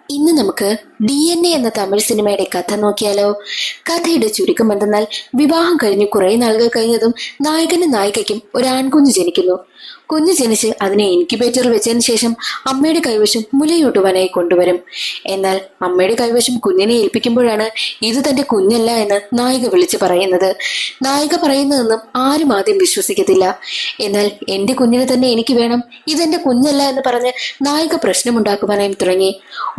ഇന്ന് നമുക്ക് DNA എന്ന തമിഴ് സിനിമയുടെ കഥ നോക്കിയാലോ. കഥയുടെ ചുരുക്കം എന്തെന്നാൽ, വിവാഹം കഴിഞ്ഞ് കുറെ നാളുകൾ കഴിഞ്ഞതും നായകനും നായികയ്ക്കും ഒരു ആൺകുഞ്ഞ് ജനിക്കുന്നു. കുഞ്ഞ് ജനിച്ച് അതിനെ ഇൻക്യുബേറ്റർ വെച്ചതിന് ശേഷം അമ്മയുടെ കൈവശം മുലയൂട്ടുവാനായി കൊണ്ടുവരും. എന്നാൽ അമ്മയുടെ കൈവശം കുഞ്ഞിനെ ഏൽപ്പിക്കുമ്പോഴാണ് ഇത് തന്റെ കുഞ്ഞല്ല എന്ന് നായിക വിളിച്ചു പറയുന്നത്. നായിക പറയുന്നതൊന്നും ആരും ആദ്യം വിശ്വസിക്കത്തില്ല. എന്നാൽ എന്റെ കുഞ്ഞിനെ തന്നെ എനിക്ക് വേണം, ഇതെന്റെ കുഞ്ഞല്ല എന്ന് പറഞ്ഞ് നായിക പ്രശ്നമുണ്ടാക്കുവാനായി തുടങ്ങി.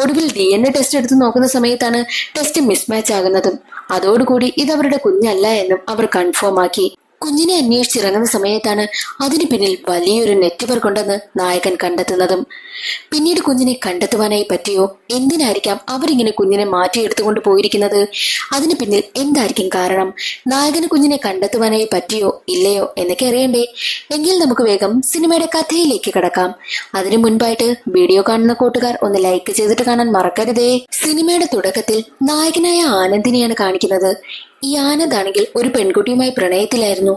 ഒടുവിൽ DNA ടെസ്റ്റ് എടുത്ത് നോക്കുന്ന സമയത്താണ് ടെസ്റ്റ് മിസ്മാച്ച് ആകുന്നതും അതോടുകൂടി ഇത് അവരുടെ കുഞ്ഞല്ല എന്നും അവർ കൺഫേം ആക്കി. കുഞ്ഞിനെ അന്വേഷിച്ചിറങ്ങുന്ന സമയത്താണ് അതിനു പിന്നിൽ വലിയൊരു നെറ്റ്വർക്ക് ഉണ്ടെന്ന് നായകൻ കണ്ടെത്തുന്നതും. പിന്നീട് കുഞ്ഞിനെ കണ്ടെത്തുവാനായി പറ്റിയോ, എന്തിനായിരിക്കാം അവരിങ്ങനെ കുഞ്ഞിനെ മാറ്റിയെടുത്തുകൊണ്ട് പോയിരിക്കുന്നത്, അതിനു പിന്നിൽ എന്തായിരിക്കും കാരണം, നായകന് കുഞ്ഞിനെ കണ്ടെത്തുവാനായി പറ്റിയോ ഇല്ലയോ എന്നൊക്കെ അറിയണ്ടേ. എങ്കിൽ നമുക്ക് വേഗം സിനിമയുടെ കഥയിലേക്ക് കടക്കാം. അതിനു മുൻപായിട്ട് വീഡിയോ കാണുന്ന കൂട്ടുകാർ ഒന്ന് ലൈക്ക് ചെയ്തിട്ട് കാണാൻ മറക്കരുതേ. സിനിമയുടെ തുടക്കത്തിൽ നായകനായ ആനന്ദിനെയാണ് കാണിക്കുന്നത്. ഈ ആനന്ദാണെങ്കിൽ ഒരു പെൺകുട്ടിയുമായി പ്രണയത്തിലായിരുന്നു.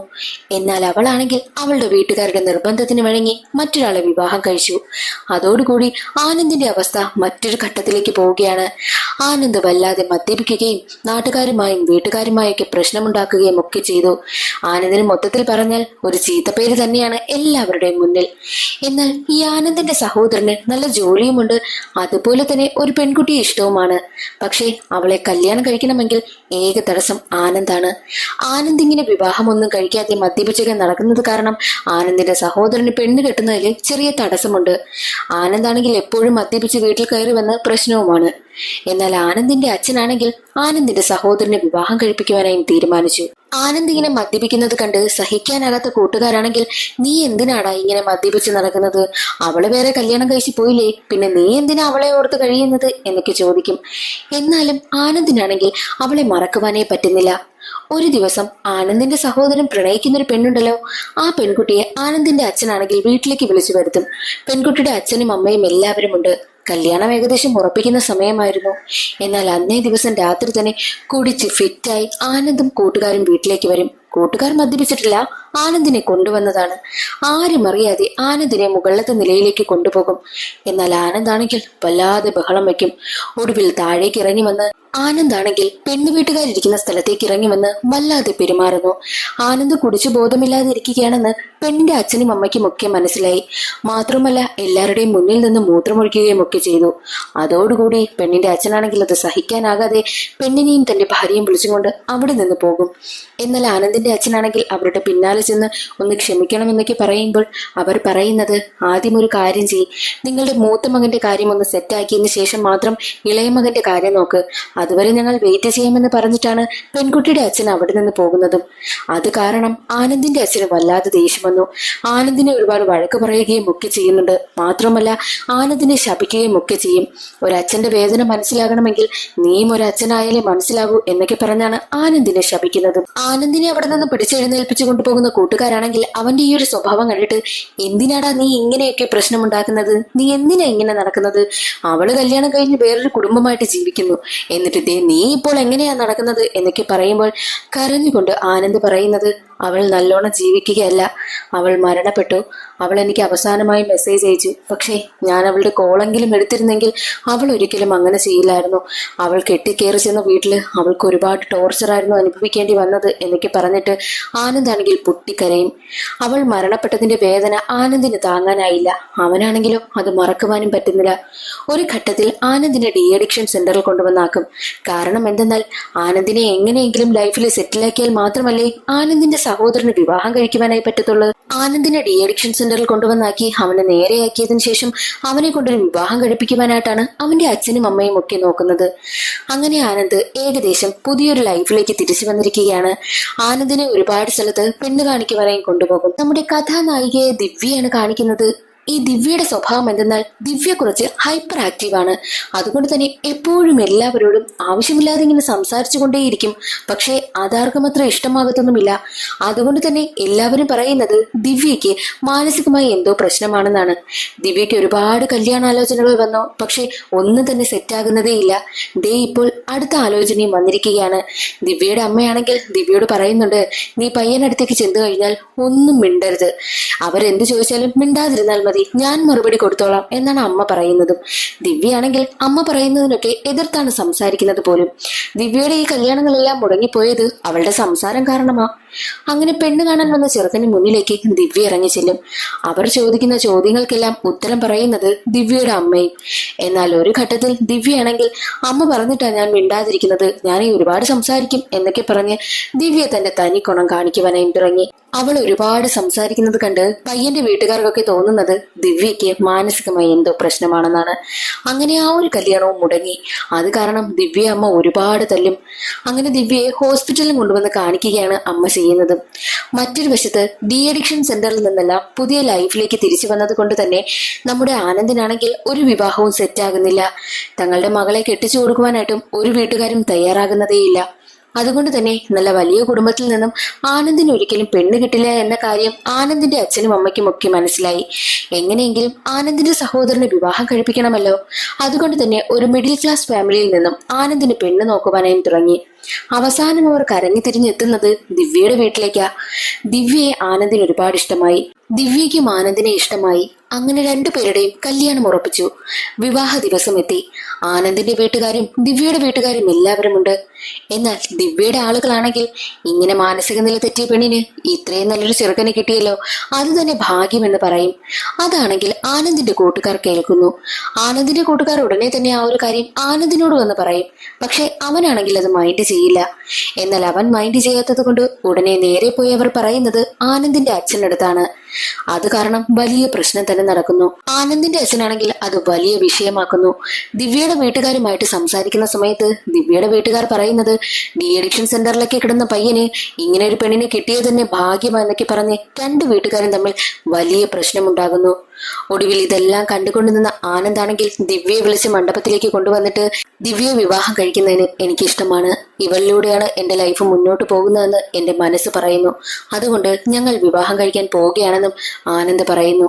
എന്നാൽ അവളാണെങ്കിൽ അവളുടെ വീട്ടുകാരുടെ നിർബന്ധത്തിന് വഴങ്ങി മറ്റൊരാളെ വിവാഹം കഴിച്ചു. അതോടുകൂടി ആനന്ദിന്റെ അവസ്ഥ മറ്റൊരു ഘട്ടത്തിലേക്ക് പോവുകയാണ്. ആനന്ദ് വല്ലാതെ മദ്യപിക്കുകയും നാട്ടുകാരുമായും വീട്ടുകാരുമായൊക്കെ പ്രശ്നമുണ്ടാക്കുകയും ഒക്കെ ചെയ്തു. ആനന്ദിന് മൊത്തത്തിൽ പറഞ്ഞാൽ ഒരു ചീത്തപ്പേര് തന്നെയാണ് എല്ലാവരുടെയും മുന്നിൽ. എന്നാൽ ഈ ആനന്ദിന്റെ സഹോദരന് നല്ല ജോലിയുമുണ്ട്, അതുപോലെ തന്നെ ഒരു പെൺകുട്ടിയെ ഇഷ്ടവുമാണ്. പക്ഷേ അവളെ കല്യാണം കഴിക്കണമെങ്കിൽ ഏക തടസ്സം ആനന്ദാണ്. ആനന്ദ് ഇങ്ങനെ വിവാഹമൊന്നും കഴിക്കാതെ മദ്യപിച്ചൊക്കെ നടക്കുന്നത് കാരണം ആനന്ദിന്റെ സഹോദരന് പെണ്ണ് കെട്ടുന്നതിൽ ചെറിയ തടസ്സമുണ്ട്. ആനന്ദാണെങ്കിൽ എപ്പോഴും മദ്യപിച്ച് വീട്ടിൽ കയറി വന്ന് പ്രശ്നവുമാണ്. എന്നാൽ ആനന്ദിന്റെ അച്ഛനാണെങ്കിൽ ആനന്ദിന്റെ സഹോദരനെ വിവാഹം കഴിപ്പിക്കുവാനായി തീരുമാനിച്ചു. ആനന്ദ് ഇങ്ങനെ മദ്യപിക്കുന്നത് കണ്ട് സഹിക്കാനാകാത്ത കൂട്ടുകാരാണെങ്കിൽ, നീ എന്തിനാടാ ഇങ്ങനെ മദ്യപിച്ച് നടക്കുന്നത്, അവള് വേറെ കല്യാണം കഴിച്ചു പോയില്ലേ, പിന്നെ നീ എന്തിനാ അവളെ ഓർത്ത് കഴിയുന്നത് എന്നൊക്കെ ചോദിക്കും. എന്നാലും ആനന്ദിനാണെങ്കിൽ അവളെ മറക്കുവാനേ പറ്റുന്നില്ല. ഒരു ദിവസം ആനന്ദിന്റെ സഹോദരൻ പ്രണയിക്കുന്ന ഒരു പെണ്ണുണ്ടല്ലോ, ആ പെൺകുട്ടിയെ ആനന്ദിന്റെ അച്ഛനാണെങ്കിൽ വീട്ടിലേക്ക് വിളിച്ചു വരുത്തും. പെൺകുട്ടിയുടെ അച്ഛനും അമ്മയും എല്ലാവരും ഉണ്ട്. കല്യാണം ഏകദേശം ഉറപ്പിക്കുന്ന സമയമായിരുന്നു. എന്നാൽ അന്നേ ദിവസം രാത്രി തന്നെ കുടിച്ച് ഫിറ്റായി ആനന്ദും കൂട്ടുകാരും വീട്ടിലേക്ക് വരും. കൂട്ടുകാർ മദ്യപിച്ചിട്ടില്ല, ആനന്ദിനെ കൊണ്ടുവന്നതാണ്. ആരും അറിയാതെ ആനന്ദിനെ മുകളിലത്തെ നിലയിലേക്ക് കൊണ്ടുപോകും. എന്നാൽ ആനന്ദാണെങ്കിൽ വല്ലാതെ ബഹളം വയ്ക്കും. ഒടുവിൽ താഴേക്ക് ഇറങ്ങി വന്ന് ആനന്ദാണെങ്കിൽ പെണ്ണു വീട്ടുകാരിരിക്കുന്ന സ്ഥലത്തേക്ക് ഇറങ്ങി വന്ന് വല്ലാതെ പെരുമാറുന്നു. ആനന്ദ് കുടിച്ചു ബോധമില്ലാതെ ഇരിക്കുകയാണെന്ന് പെണ്ണിന്റെ അച്ഛനും അമ്മയ്ക്കും ഒക്കെ മനസ്സിലായി. മാത്രമല്ല എല്ലാവരുടെയും മുന്നിൽ നിന്ന് മൂത്രമൊഴിക്കുകയും ഒക്കെ ചെയ്തു. അതോടുകൂടി പെണ്ണിന്റെ അച്ഛനാണെങ്കിൽ അത് സഹിക്കാനാകാതെ പെണ്ണിനെയും തന്റെ ഭാര്യയും വിളിച്ചുകൊണ്ട് അവിടെ നിന്ന് പോകും. എന്നാൽ ആനന്ദിന്റെ അച്ഛനാണെങ്കിൽ അവരുടെ പിന്നാലെ ചെന്ന് ഒന്ന് ക്ഷമിക്കണമെന്നൊക്കെ പറയുമ്പോൾ അവർ പറയുന്നത്, ആദ്യം ഒരു കാര്യം ചെയ്യ്, നിങ്ങളുടെ മൂത്ത മകന്റെ കാര്യം ഒന്ന് സെറ്റാക്കിയതിന് ശേഷം മാത്രം ഇളയ മകന്റെ കാര്യം നോക്ക്, അതുവരെ ഞങ്ങൾ വെയിറ്റ് ചെയ്യാമെന്ന് പറഞ്ഞിട്ടാണ് പെൺകുട്ടിയുടെ അച്ഛൻ അവിടെ നിന്ന് പോകുന്നതും. അത് കാരണം ആനന്ദിന്റെ അച്ഛന് വല്ലാതെ ദേഷ്യം വന്നു. ആനന്ദിനെ ഒരുപാട് വഴക്ക് പറയുകയും ഒക്കെ ചെയ്യുന്നുണ്ട്. മാത്രമല്ല ആനന്ദിനെ ശപിക്കുകയും ഒക്കെ ചെയ്യും. ഒരച്ഛന്റെ വേദന മനസ്സിലാകണമെങ്കിൽ നീയും ഒരച്ഛനായാലേ മനസ്സിലാകൂ എന്നൊക്കെ പറഞ്ഞാണ് ആനന്ദിനെ ശപിക്കുന്നത്. ആനന്ദിനെ അവിടെ നിന്ന് പിടിച്ചെഴുന്നേൽപ്പിച്ചു കൊണ്ടുപോകുന്ന കൂട്ടുകാരാണെങ്കിൽ അവന്റെ ഈ ഒരു സ്വഭാവം കണ്ടിട്ട്, എന്തിനാടാ നീ ഇങ്ങനെയൊക്കെ പ്രശ്നമുണ്ടാക്കുന്നത്, നീ എന്തിനാ ഇങ്ങനെ നടക്കുന്നത്, അവള് കല്യാണം കഴിഞ്ഞ് വേറൊരു കുടുംബമായിട്ട് ജീവിക്കുന്നു, എന്നിട്ട് നീ ഇപ്പോൾ എങ്ങനെയാ നടക്കുന്നത് എന്നൊക്കെ പറയുമ്പോൾ കരഞ്ഞുകൊണ്ട് ആനന്ദ് പറയുന്നത്, അവൾ നല്ലോണം ജീവിക്കുകയല്ല, അവൾ മരണപ്പെട്ടു. അവൾ എനിക്ക് അവസാനമായി മെസ്സേജ് അയച്ചു. പക്ഷേ ഞാൻ അവളുടെ കോളെങ്കിലും എടുത്തിരുന്നെങ്കിൽ അവൾ ഒരിക്കലും അങ്ങനെ ചെയ്യില്ലായിരുന്നു. അവൾ കെട്ടിക്കേറി ചെന്ന വീട്ടിൽ അവൾക്ക് ഒരുപാട് ടോർച്ചറായിരുന്നു അനുഭവിക്കേണ്ടി വന്നത് എന്നൊക്കെ പറഞ്ഞിട്ട് ആനന്ദാണെങ്കിൽ പൊട്ടിക്കരയും. അവൾ മരണപ്പെട്ടതിന്റെ വേദന ആനന്ദിന് താങ്ങാനായില്ല. അവനാണെങ്കിലോ അത് മറക്കുവാനും പറ്റുന്നില്ല. ഒരു ഘട്ടത്തിൽ ആനന്ദിനെ ഡി-അഡിക്ഷൻ സെന്ററിൽ കൊണ്ടുവന്നാക്കും. കാരണം എന്തെന്നാൽ ആനന്ദിനെ എങ്ങനെയെങ്കിലും ലൈഫിൽ സെറ്റിലാക്കിയാൽ മാത്രമല്ലേ ആനന്ദിന്റെ സഹോദരന് വിവാഹം കഴിക്കുവാനായി പറ്റത്തുള്ളൂ. ആനന്ദിനെ ഡി-അഡിക്ഷൻ സെന്ററിൽ കൊണ്ടുവന്നാക്കി അവനെ നേരെയാക്കിയതിനു ശേഷം അവനെ കൊണ്ടൊരു വിവാഹം കഴിപ്പിക്കുവാനായിട്ടാണ് അവന്റെ അച്ഛനും അമ്മയും ഒക്കെ നോക്കുന്നത്. അങ്ങനെ ആനന്ദ് ഏകദേശം പുതിയൊരു ലൈഫിലേക്ക് തിരിച്ചു വന്നിരിക്കുകയാണ്. ആനന്ദിനെ ഒരുപാട് സ്ഥലത്ത് പെണ്ണ് കാണിക്കുവാനായി കൊണ്ടുപോകും. നമ്മുടെ കഥാനായികയെ ദിവ്യയാണ് കാണിക്കുന്നത്. ഈ ദിവ്യയുടെ സ്വഭാവം എന്തെന്നാൽ, ദിവ്യ കുറച്ച് ഹൈപ്പർ ആക്റ്റീവാണ്. അതുകൊണ്ട് തന്നെ എപ്പോഴും എല്ലാവരോടും ആവശ്യമില്ലാതെ ഇങ്ങനെ സംസാരിച്ചു കൊണ്ടേയിരിക്കും. പക്ഷേ അതാർക്കും അത്ര ഇഷ്ടമാകത്തൊന്നുമില്ല. അതുകൊണ്ട് തന്നെ എല്ലാവരും പറയുന്നത് ദിവ്യയ്ക്ക് മാനസികമായി എന്തോ പ്രശ്നമാണെന്നാണ്. ദിവ്യയ്ക്ക് ഒരുപാട് കല്യാണാലോചനകൾ വന്നു, പക്ഷെ ഒന്നും തന്നെ സെറ്റാകുന്നതേ ഇല്ല. ദേ ഇപ്പോൾ അടുത്ത ആലോചനയും വന്നിരിക്കുകയാണ്. ദിവ്യയുടെ അമ്മയാണെങ്കിൽ ദിവ്യയോട് പറയുന്നുണ്ട്, നീ പയ്യനടുത്തേക്ക് ചെന്നു കഴിഞ്ഞാൽ ഒന്നും മിണ്ടരുത്, അവരെന്ത് ചോദിച്ചാലും മിണ്ടാതിരുന്നാൽ മതി, മതി, ഞാൻ മറുപടി കൊടുത്തോളാം എന്നാണ് അമ്മ പറയുന്നതും. ദിവ്യയാണെങ്കിൽ അമ്മ പറയുന്നതിനൊക്കെ എതിർത്താണ് സംസാരിക്കുന്നത് പോലും. ദിവ്യയുടെ ഈ കല്യാണങ്ങളെല്ലാം മുടങ്ങിപ്പോയത് അവളുടെ സംസാരം കാരണമാ. അങ്ങനെ പെണ്ണ് കാണാൻ വന്ന ചെറുക്കന് മുന്നിലേക്ക് ദിവ്യ ഇറങ്ങി ചെല്ലും. അവർ ചോദിക്കുന്ന ചോദ്യങ്ങൾക്കെല്ലാം ഉത്തരം പറയുന്നത് ദിവ്യയുടെ അമ്മയും. എന്നാൽ ഒരു ഘട്ടത്തിൽ ദിവ്യയാണെങ്കിൽ അമ്മ പറഞ്ഞിട്ടാ ഞാൻ മിണ്ടാതിരിക്കുന്നത്, ഞാൻ ഈ ഒരുപാട് സംസാരിക്കും എന്നൊക്കെ പറഞ്ഞ് ദിവ്യ തന്റെ തനി ഗുണം കാണിക്കുവാനായി തുടങ്ങി. അവൾ ഒരുപാട് സംസാരിക്കുന്നത് കണ്ട് പയ്യന്റെ വീട്ടുകാർക്കൊക്കെ തോന്നുന്നത് ദിവ്യയ്ക്ക് മാനസികമായി എന്തോ പ്രശ്നമാണെന്നാണ്. അങ്ങനെ ആ ഒരു കല്യാണവും മുടങ്ങി. അത് കാരണം ദിവ്യ അമ്മ ഒരുപാട് തല്ലും. അങ്ങനെ ദിവ്യയെ ഹോസ്പിറ്റലിൽ കൊണ്ടുവന്ന് കാണിക്കുകയാണ് അമ്മ ചെയ്യുന്നത്. മറ്റൊരു വശത്ത് ഡി അഡിക്ഷൻ സെന്ററിൽ നിന്നെല്ലാം പുതിയ ലൈഫിലേക്ക് തിരിച്ചു വന്നത് കൊണ്ട് തന്നെ നമ്മുടെ ആനന്ദിനാണെങ്കിൽ ഒരു വിവാഹവും സെറ്റാകുന്നില്ല. തങ്ങളുടെ മകളെ കെട്ടിച്ചു കൊടുക്കുവാനായിട്ടും ഒരു വീട്ടുകാരും തയ്യാറാകുന്നതേയില്ല. അതുകൊണ്ട് തന്നെ നല്ല വലിയ കുടുംബത്തിൽ നിന്നും ആനന്ദിന് ഒരിക്കലും പെണ്ണ് കിട്ടില്ല എന്ന കാര്യം ആനന്ദിന്റെ അച്ഛനും അമ്മയ്ക്കും ഒക്കെ മനസ്സിലായി. എങ്ങനെയെങ്കിലും ആനന്ദിന്റെ സഹോദരന് വിവാഹം കഴിപ്പിക്കണമല്ലോ. അതുകൊണ്ട് തന്നെ ഒരു മിഡിൽ ക്ലാസ് ഫാമിലിയിൽ നിന്നും ആനന്ദിന് പെണ്ണ് നോക്കുവാനായും തുടങ്ങി. അവസാനം അവർ കരഞ്ഞു തിരിഞ്ഞെത്തുന്നത് ദിവ്യയുടെ വീട്ടിലേക്കാ. ദിവ്യയെ ആനന്ദിന് ഒരുപാട് ഇഷ്ടമായി. ദിവ്യയ്ക്കും ആനന്ദിനെ ഇഷ്ടമായി. അങ്ങനെ രണ്ടുപേരുടെയും കല്യാണം ഉറപ്പിച്ചു. വിവാഹ ദിവസം എത്തി. ആനന്ദിന്റെ വീട്ടുകാരും ദിവ്യയുടെ വീട്ടുകാരും എല്ലാവരും ഉണ്ട്. എന്നാൽ ദിവ്യയുടെ ആളുകളാണെങ്കിൽ ഇങ്ങനെ മാനസിക നില തെറ്റിയ പെണ്ണിന് ഇത്രയും നല്ലൊരു ചെറുക്കനെ കിട്ടിയല്ലോ, അത് തന്നെ ഭാഗ്യമെന്ന് പറയും. അതാണെങ്കിൽ ആനന്ദിന്റെ കൂട്ടുകാർ കേൾക്കുന്നു. ആനന്ദിന്റെ കൂട്ടുകാർ ഉടനെ തന്നെ ആ ഒരു കാര്യം ആനന്ദിനോട് വന്ന് പറയും. പക്ഷെ അവനാണെങ്കിൽ അത് മൈൻഡ് ചെയ്യില്ല. എന്നാൽ അവൻ മൈൻഡ് ചെയ്യാത്തത് കൊണ്ട് ഉടനെ നേരെ പോയി അവർ പറയുന്നത് ആനന്ദിന്റെ അച്ഛനടുത്താണ്. അത് കാരണം വലിയ പ്രശ്നം തന്നെ നടക്കുന്നു. ആനന്ദിന്റെ അച്ഛനാണെങ്കിൽ അത് വലിയ വിഷയമാക്കുന്നു. ദിവ്യയുടെ വീട്ടുകാരുമായിട്ട് സംസാരിക്കുന്ന സമയത്ത് ദിവ്യയുടെ വീട്ടുകാർ പറയുന്നത് ഡി അഡിക്ഷൻ സെന്ററിലൊക്കെ കിടന്ന പയ്യന് ഇങ്ങനെ ഒരു പെണ്ണിനെ കിട്ടിയത് തന്നെ ഭാഗ്യമായെന്നൊക്കെ പറഞ്ഞ് രണ്ടു വീട്ടുകാരും തമ്മിൽ വലിയ പ്രശ്നമുണ്ടാകുന്നു. ഒടുവിൽ ഇതെല്ലാം കണ്ടുകൊണ്ടു നിന്ന ആനന്ദാണെങ്കിൽ ദിവ്യയെ വിളിച്ച് മണ്ഡപത്തിലേക്ക് കൊണ്ടുവന്നിട്ട്, ദിവ്യയെ വിവാഹം കഴിക്കുന്നതിന് എനിക്കിഷ്ടമാണ്, ഇവളിലൂടെയാണ് എന്റെ ലൈഫ് മുന്നോട്ട് പോകുന്നതെന്ന് എന്റെ മനസ്സ് പറയുന്നു, അതുകൊണ്ട് ഞങ്ങൾ വിവാഹം കഴിക്കാൻ പോവുകയാണെന്നും ആനന്ദ് പറയുന്നു.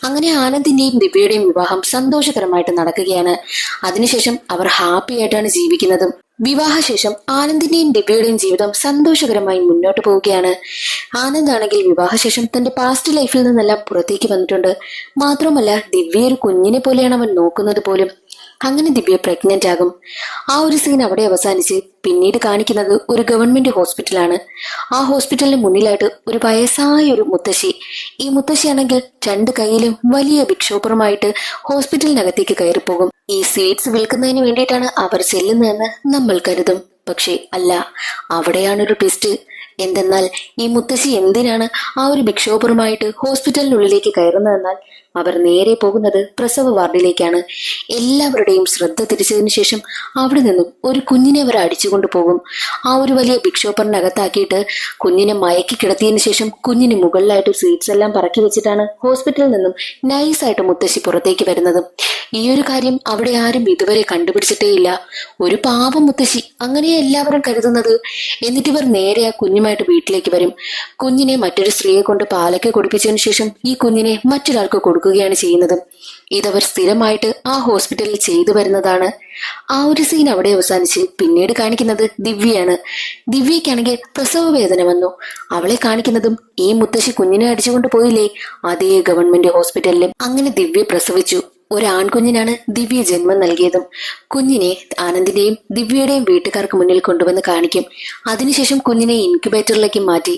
അങ്ങനെ ആനന്ദിന്റെയും ദിവ്യയുടെയും വിവാഹം സന്തോഷകരമായിട്ട് നടക്കുകയാണ്. അതിനുശേഷം അവർ ഹാപ്പി ആയിട്ടാണ് ജീവിക്കുന്നതും. വിവാഹശേഷം ആനന്ദിന്റെയും ദിവ്യയുടെയും ജീവിതം സന്തോഷകരമായി മുന്നോട്ട് പോവുകയാണ്. ആനന്ദ് ആണെങ്കിൽ വിവാഹശേഷം തന്റെ പാസ്റ്റ് ലൈഫിൽ നിന്നെല്ലാം പുറത്തേക്ക് വന്നിട്ടുണ്ട്. മാത്രമല്ല ദിവ്യ ഒരു കുഞ്ഞിനെ പോലെയാണ് അവൻ നോക്കുന്നത് പോലും. അങ്ങനെ ദിവ്യ പ്രഗ്നന്റ് ആകും. ആ ഒരു സീൻ അവിടെ അവസാനിച്ച് പിന്നീട് കാണിക്കുന്നത് ഒരു ഗവൺമെന്റ് ഹോസ്പിറ്റലാണ്. ആ ഹോസ്പിറ്റലിന് മുന്നിലായിട്ട് ഒരു വയസ്സായ ഒരു മുത്തശ്ശി. ഈ മുത്തശ്ശിയാണെങ്കിൽ രണ്ട് കൈയിലും വലിയ ബിക്ഷോപ്പറുമായിട്ട് ഹോസ്പിറ്റലിനകത്തേക്ക് കയറിപ്പോകും. ഈ സ്വീറ്റ്സ് വിൽക്കുന്നതിന് വേണ്ടിയിട്ടാണ് അവർ ചെല്ലുന്നതെന്ന് നമ്മൾ കരുതും. പക്ഷേ അല്ല, അവിടെയാണൊരു ട്വിസ്റ്റ്. എന്തെന്നാൽ ഈ മുത്തശ്ശി എന്തിനാണ് ആ ഒരു ബിക്ഷോപ്പറുമായിട്ട് ഹോസ്പിറ്റലിനുള്ളിലേക്ക് കയറുന്നതെന്നാൽ അവർ നേരെ പോകുന്നത് പ്രസവ വാർഡിലേക്കാണ്. എല്ലാവരുടെയും ശ്രദ്ധ തിരിച്ചതിനു ശേഷം അവിടെ നിന്നും ഒരു കുഞ്ഞിനെ അവർ അടിച്ചുകൊണ്ടു പോകും. ആ ഒരു വലിയ ബിക്ഷോപ്പറിനകത്താക്കിയിട്ട് കുഞ്ഞിനെ മയക്കി കിടത്തിയതിനു ശേഷം കുഞ്ഞിന് മുകളിലായിട്ട് സ്വീറ്റ്സ് എല്ലാം പറക്കി വെച്ചിട്ടാണ് ഹോസ്പിറ്റലിൽ നിന്നും നൈസായിട്ട് മുത്തശ്ശി പുറത്തേക്ക് വരുന്നത്. ഈ ഒരു കാര്യം അവിടെ ആരും ഇതുവരെ കണ്ടുപിടിച്ചിട്ടേയില്ല. ഒരു പാവം മുത്തശ്ശി, അങ്ങനെയാ എല്ലാവരും കരുതുന്നത്. എന്നിട്ട് ഇവർ നേരെ ആ കുഞ്ഞുമായിട്ട് വീട്ടിലേക്ക് വരും. കുഞ്ഞിനെ മറ്റൊരു സ്ത്രീയെ കൊണ്ട് പാലൊക്കെ കുടിപ്പിച്ചതിനു ശേഷം ഈ കുഞ്ഞിനെ മറ്റൊരാൾക്ക് കൊടുക്കുകയാണ് ചെയ്യുന്നത്. ഇതവർ സ്ഥിരമായിട്ട് ആ ഹോസ്പിറ്റലിൽ ചെയ്തു വരുന്നതാണ്. ആ ഒരു സീൻ അവിടെ അവസാനിച്ച് പിന്നീട് കാണിക്കുന്നത് ദിവ്യയാണ്. ദിവ്യക്കാണെങ്കിൽ പ്രസവ വേദന വന്നു. അവളെ കാണിക്കുന്നതും ഈ മുത്തശ്ശി കുഞ്ഞിനെ അടിച്ചുകൊണ്ട് പോയില്ലേ, അതേ ഗവൺമെന്റ് ഹോസ്പിറ്റലിലും. അങ്ങനെ ദിവ്യ പ്രസവിച്ചു. ഒരു ആൺകുഞ്ഞിനാണ് ദിവ്യ ജന്മം നൽകിയതും. കുഞ്ഞിനെ ആനന്ദിന്റെയും ദിവ്യയുടെയും വീട്ടുകാർക്ക് മുന്നിൽ കൊണ്ടുവന്ന് കാണിക്കും. അതിനുശേഷം കുഞ്ഞിനെ ഇൻക്യുബേറ്ററിലേക്ക് മാറ്റി.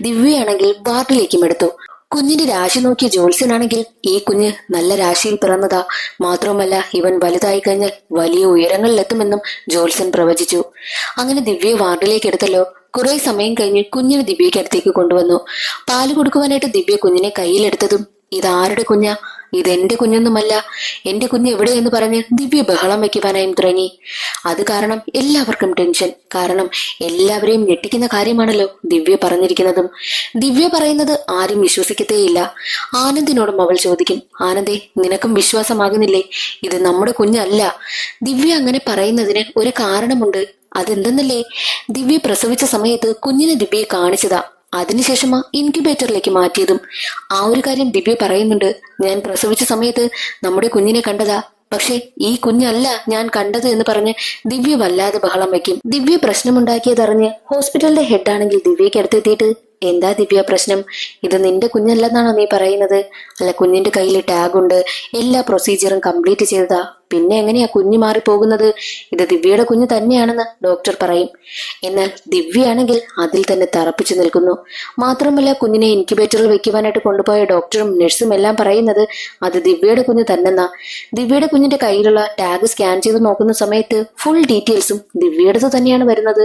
ദിവ്യയാണെങ്കിൽ വാർഡിലേക്കും എടുത്തു. കുഞ്ഞിന്റെ രാശി നോക്കിയ ജോത്സ്യനാണെങ്കിൽ ഈ കുഞ്ഞ് നല്ല രാശിയിൽ പിറന്നതാ, മാത്രവുമല്ല ഇവൻ വലുതായി കഴിഞ്ഞാൽ വലിയ ഉയരങ്ങളിലെത്തുമെന്നും ജോത്സ്യൻ പ്രവചിച്ചു. അങ്ങനെ ദിവ്യ വാർഡിലേക്ക് എടുത്തല്ലോ. കുറെ സമയം കഴിഞ്ഞ് കുഞ്ഞിനെ ദിവ്യയ്ക്ക് അടുത്തേക്ക് കൊണ്ടുവന്നു. പാല് കൊടുക്കുവാനായിട്ട് ദിവ്യ കുഞ്ഞിനെ കയ്യിലെടുത്തതും, ഇതാരുടെ കുഞ്ഞാ, ഇതെന്റെ കുഞ്ഞൊന്നുമല്ല, എന്റെ കുഞ്ഞ് എവിടെയെന്ന് പറഞ്ഞ് ദിവ്യ ബഹളം വയ്ക്കുവാനായും തുടങ്ങി. അത് കാരണം എല്ലാവർക്കും ടെൻഷൻ. കാരണം എല്ലാവരെയും ഞെട്ടിക്കുന്ന കാര്യമാണല്ലോ ദിവ്യ പറഞ്ഞിരിക്കുന്നതും. ദിവ്യ പറയുന്നത് ആരും വിശ്വസിക്കത്തേയില്ല. ആനന്ദിനോടും അവൾ ചോദിക്കും, ആനന്ദേ, നിനക്കും വിശ്വാസമാകുന്നില്ലേ, ഇത് നമ്മുടെ കുഞ്ഞല്ല. ദിവ്യ അങ്ങനെ പറയുന്നതിന് ഒരു കാരണമുണ്ട്. അതെന്തെന്നല്ലേ, ദിവ്യ പ്രസവിച്ച സമയത്ത് കുഞ്ഞിനെ ദിവ്യയെ കാണിച്ചതാ. അതിനുശേഷമാ ഇൻക്യുബേറ്ററിലേക്ക് മാറ്റിയതും. ആ ഒരു കാര്യം ദിവ്യ പറയുന്നുണ്ട്. ഞാൻ പ്രസവിച്ച സമയത്ത് നമ്മുടെ കുഞ്ഞിനെ കണ്ടതാ, പക്ഷെ ഈ കുഞ്ഞല്ല ഞാൻ കണ്ടത് എന്ന് പറഞ്ഞ് ദിവ്യ വല്ലാതെ ബഹളം വയ്ക്കും. ദിവ്യ പ്രശ്നമുണ്ടാക്കിയതറിഞ്ഞ് ഹോസ്പിറ്റലിന്റെ ഹെഡാണെങ്കിൽ ദിവ്യയ്ക്ക് അടുത്തെത്തിയിട്ട്, എന്താ ദിവ്യ പ്രശ്നം? ഇത് നിന്റെ കുഞ്ഞല്ലെന്നാണോ നീ പറയുന്നത്? അല്ല, കുഞ്ഞിന്റെ കയ്യിൽ ടാഗുണ്ട്, എല്ലാ പ്രൊസീജിയറും കംപ്ലീറ്റ് ചെയ്തതാ, പിന്നെ എങ്ങനെയാ കുഞ്ഞ് മാറിപ്പോകുന്നത്? ഇത് ദിവ്യയുടെ കുഞ്ഞ് തന്നെയാണെന്ന് ഡോക്ടർ പറയും. എന്നാൽ ദിവ്യയാണെങ്കിൽ അതിൽ തന്നെ തറപ്പിച്ചു നിൽക്കുന്നു. മാത്രമല്ല, കുഞ്ഞിനെ ഇൻക്യുബേറ്ററിൽ വെക്കുവാനായിട്ട് കൊണ്ടുപോയ ഡോക്ടറും നഴ്സും എല്ലാം പറയുന്നത് അത് ദിവ്യയുടെ കുഞ്ഞ് തന്നെന്നാ. ദിവ്യയുടെ കുഞ്ഞിന്റെ കയ്യിലുള്ള ടാഗ് സ്കാൻ ചെയ്ത് നോക്കുന്ന സമയത്ത് ഫുൾ ഡീറ്റെയിൽസും ദിവ്യയുടേത് തന്നെയാണ് വരുന്നത്.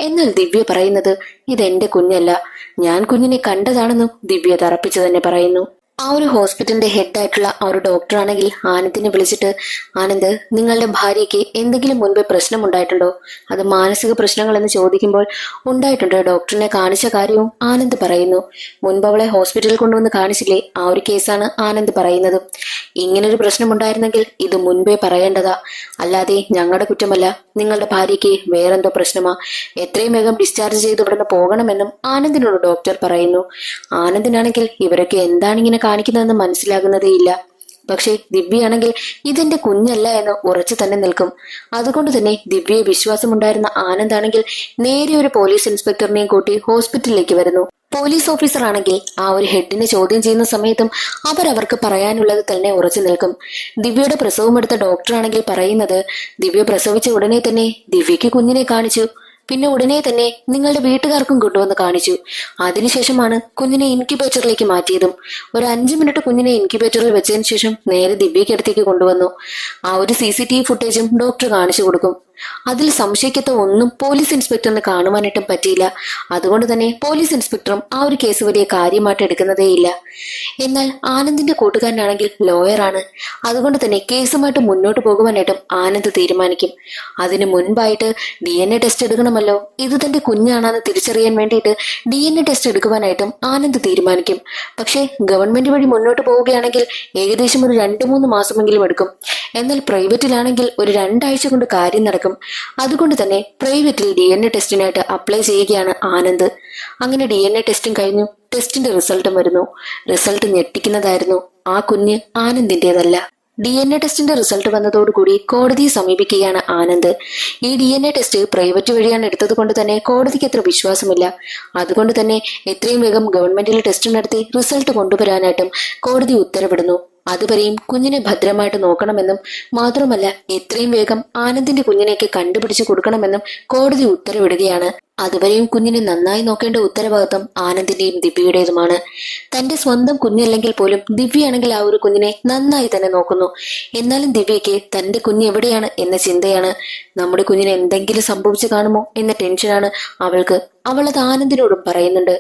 എന്നാൽ ദിവ്യ പറയുന്നത് ഇതെന്റെ കുഞ്ഞല്ല, ഞാൻ കുഞ്ഞിനെ കണ്ടതാണെന്നും ദിവ്യ തറപ്പിച്ചു തന്നെ പറയുന്നു. ആ ഒരു ഹോസ്പിറ്റലിന്റെ ഹെഡായിട്ടുള്ള ആ ഒരു ഡോക്ടറാണെങ്കിൽ ആനന്ദിനെ വിളിച്ചിട്ട്, ആനന്ദ്, നിങ്ങളുടെ ഭാര്യയ്ക്ക് എന്തെങ്കിലും മുൻപ് പ്രശ്നം ഉണ്ടായിട്ടുണ്ടോ? അത് മാനസിക പ്രശ്നങ്ങൾ എന്ന് ചോദിക്കുമ്പോൾ ഉണ്ടായിട്ടുണ്ട്, ഡോക്ടറിനെ കാണിച്ച കാര്യവും ആനന്ദ് പറയുന്നു. മുൻപ് അവളെ ഹോസ്പിറ്റലിൽ കൊണ്ടുവന്ന് കാണിച്ചില്ലേ, ആ ഒരു കേസാണ് ആനന്ദ് പറയുന്നത്. ഇങ്ങനൊരു പ്രശ്നം ഉണ്ടായിരുന്നെങ്കിൽ ഇത് മുൻപേ പറയേണ്ടതാ, അല്ലാതെ ഞങ്ങളുടെ കുറ്റമല്ല, നിങ്ങളുടെ ഭാര്യയ്ക്ക് വേറെന്തോ പ്രശ്നമാ, എത്രയും വേഗം ഡിസ്ചാർജ് ചെയ്ത് ഇവിടുന്ന് പോകണമെന്നും ആനന്ദിനോട് ഡോക്ടർ പറയുന്നു. ആനന്ദിനാണെങ്കിൽ ഇവരൊക്കെ എന്താണ് ഇങ്ങനെ കാണിക്കുന്നതെന്ന് മനസ്സിലാകുന്നതേയില്ല. പക്ഷെ ദിവ്യയാണെങ്കിൽ ഇതെന്റെ കുഞ്ഞല്ല എന്ന് ഉറച്ചു തന്നെ നിൽക്കും. അതുകൊണ്ട് തന്നെ ദിവ്യയെ വിശ്വാസമുണ്ടായിരുന്ന ആനന്ദാണെങ്കിൽ നേരെ ഒരു പോലീസ് ഇൻസ്പെക്ടറിനെയും കൂട്ടി ഹോസ്പിറ്റലിലേക്ക് വരുന്നു. പോലീസ് ഓഫീസർ ആണെങ്കിൽ ആ ഒരു ഹെഡിനെ ചോദ്യം ചെയ്യുന്ന സമയത്തും അവർക്ക് പറയാനുള്ളത് തന്നെ ഉറച്ചു നിൽക്കും. ദിവ്യയുടെ പ്രസവം എടുത്ത ഡോക്ടറാണെങ്കിൽ പറയുന്നത്, ദിവ്യ പ്രസവിച്ച ഉടനെ തന്നെ ദിവ്യയ്ക്ക് കുഞ്ഞിനെ കാണിച്ചു, പിന്നെ ഉടനെ തന്നെ നിങ്ങളുടെ വീട്ടുകാർക്കും കൊണ്ടുവന്ന് കാണിച്ചു. അതിനുശേഷമാണ് കുഞ്ഞിനെ ഇൻക്യുബേറ്ററിലേക്ക് മാറ്റിയതും. ഒരു 5 മിനിറ്റ് കുഞ്ഞിനെ ഇൻക്യുബേറ്ററിൽ വെച്ചതിന് ശേഷം നേരെ ദിവ്യയ്ക്ക് അടുത്തേക്ക് കൊണ്ടുവന്നു. ആ ഒരു CCTV ഫുട്ടേജും ഡോക്ടർ കാണിച്ചു കൊടുക്കും. അതിൽ സംശയിക്കത്ത ഒന്നും പോലീസ് ഇൻസ്പെക്ടറിന് കാണുവാനായിട്ടും പറ്റിയില്ല. അതുകൊണ്ട് തന്നെ പോലീസ് ഇൻസ്പെക്ടറും ആ ഒരു കേസ് വലിയ കാര്യമായിട്ട് എടുക്കുന്നതേയില്ല. എന്നാൽ ആനന്ദിന്റെ കൂട്ടുകാരനാണെങ്കിൽ ലോയറാണ്. അതുകൊണ്ട് തന്നെ കേസുമായിട്ട് മുന്നോട്ട് പോകുവാനായിട്ടും ആനന്ദ് തീരുമാനിക്കും. അതിനു മുൻപായിട്ട് DNA ടെസ്റ്റ് എടുക്കണമല്ലോ, ഇത് തന്റെ കുഞ്ഞാണെന്ന് തിരിച്ചറിയാൻ വേണ്ടിയിട്ട് DNA ടെസ്റ്റ് എടുക്കുവാനായിട്ടും ആനന്ദ് തീരുമാനിക്കും. പക്ഷേ ഗവൺമെന്റ് വഴി മുന്നോട്ട് പോവുകയാണെങ്കിൽ ഏകദേശം ഒരു 2-3 മാസമെങ്കിലും എടുക്കും. എന്നാൽ പ്രൈവറ്റിലാണെങ്കിൽ ഒരു 2 ആഴ്ച കൊണ്ട് കാര്യം നടക്കും. അതുകൊണ്ട് തന്നെ പ്രൈവറ്റിൽ DNA ടെസ്റ്റിനായിട്ട് അപ്ലൈ ചെയ്യുകയാണ് ആനന്ദ്. അങ്ങനെ DNA ടെസ്റ്റും കഴിഞ്ഞു. ടെസ്റ്റിന്റെ റിസൾട്ടും വരുന്നു. റിസൾട്ട് ഞെട്ടിക്കുന്നതായിരുന്നു. ആ കുഞ്ഞ് ആനന്ദിന്റേതല്ല. DNA ടെസ്റ്റിന്റെ റിസൾട്ട് വന്നതോടുകൂടി കോടതിയെ സമീപിക്കുകയാണ് ആനന്ദ്. ഈ DNA ടെസ്റ്റ് പ്രൈവറ്റ് വഴിയാണ് എടുത്തത് കൊണ്ട് തന്നെ കോടതിക്ക് അത്ര വിശ്വാസമില്ല. അതുകൊണ്ട് തന്നെ എത്രയും വേഗം ഗവൺമെന്റിൽ ടെസ്റ്റ് നടത്തി റിസൾട്ട് കൊണ്ടുവരാനായിട്ടും കോടതി ഉത്തരവിടുന്നു. അതുവരെയും കുഞ്ഞിനെ ഭദ്രമായിട്ട് നോക്കണമെന്നും മാത്രമല്ല എത്രയും വേഗം ആനന്ദിന്റെ കുഞ്ഞിനെയൊക്കെ കണ്ടുപിടിച്ചു കൊടുക്കണമെന്നും കോടതി ഉത്തരവിടുകയാണ്. അതുവരെയും കുഞ്ഞിനെ നന്നായി നോക്കേണ്ട ഉത്തരവാദിത്വം ആനന്ദിന്റെയും ദിവ്യയുടേതുമാണ്. തന്റെ സ്വന്തം കുഞ്ഞല്ലെങ്കിൽ പോലും ദിവ്യയാണെങ്കിൽ ആ ഒരു കുഞ്ഞിനെ നന്നായി തന്നെ നോക്കുന്നു. എന്നാലും ദിവ്യയ്ക്ക് തന്റെ കുഞ്ഞ് എവിടെയാണ് എന്ന ചിന്തയാണ്. നമ്മുടെ കുഞ്ഞിന് എന്തെങ്കിലും സംഭവിച്ചു കാണുമോ എന്ന ടെൻഷനാണ് അവൾക്ക്. അവൾ അത് ആനന്ദിനോടും പറയുന്നുണ്ട്.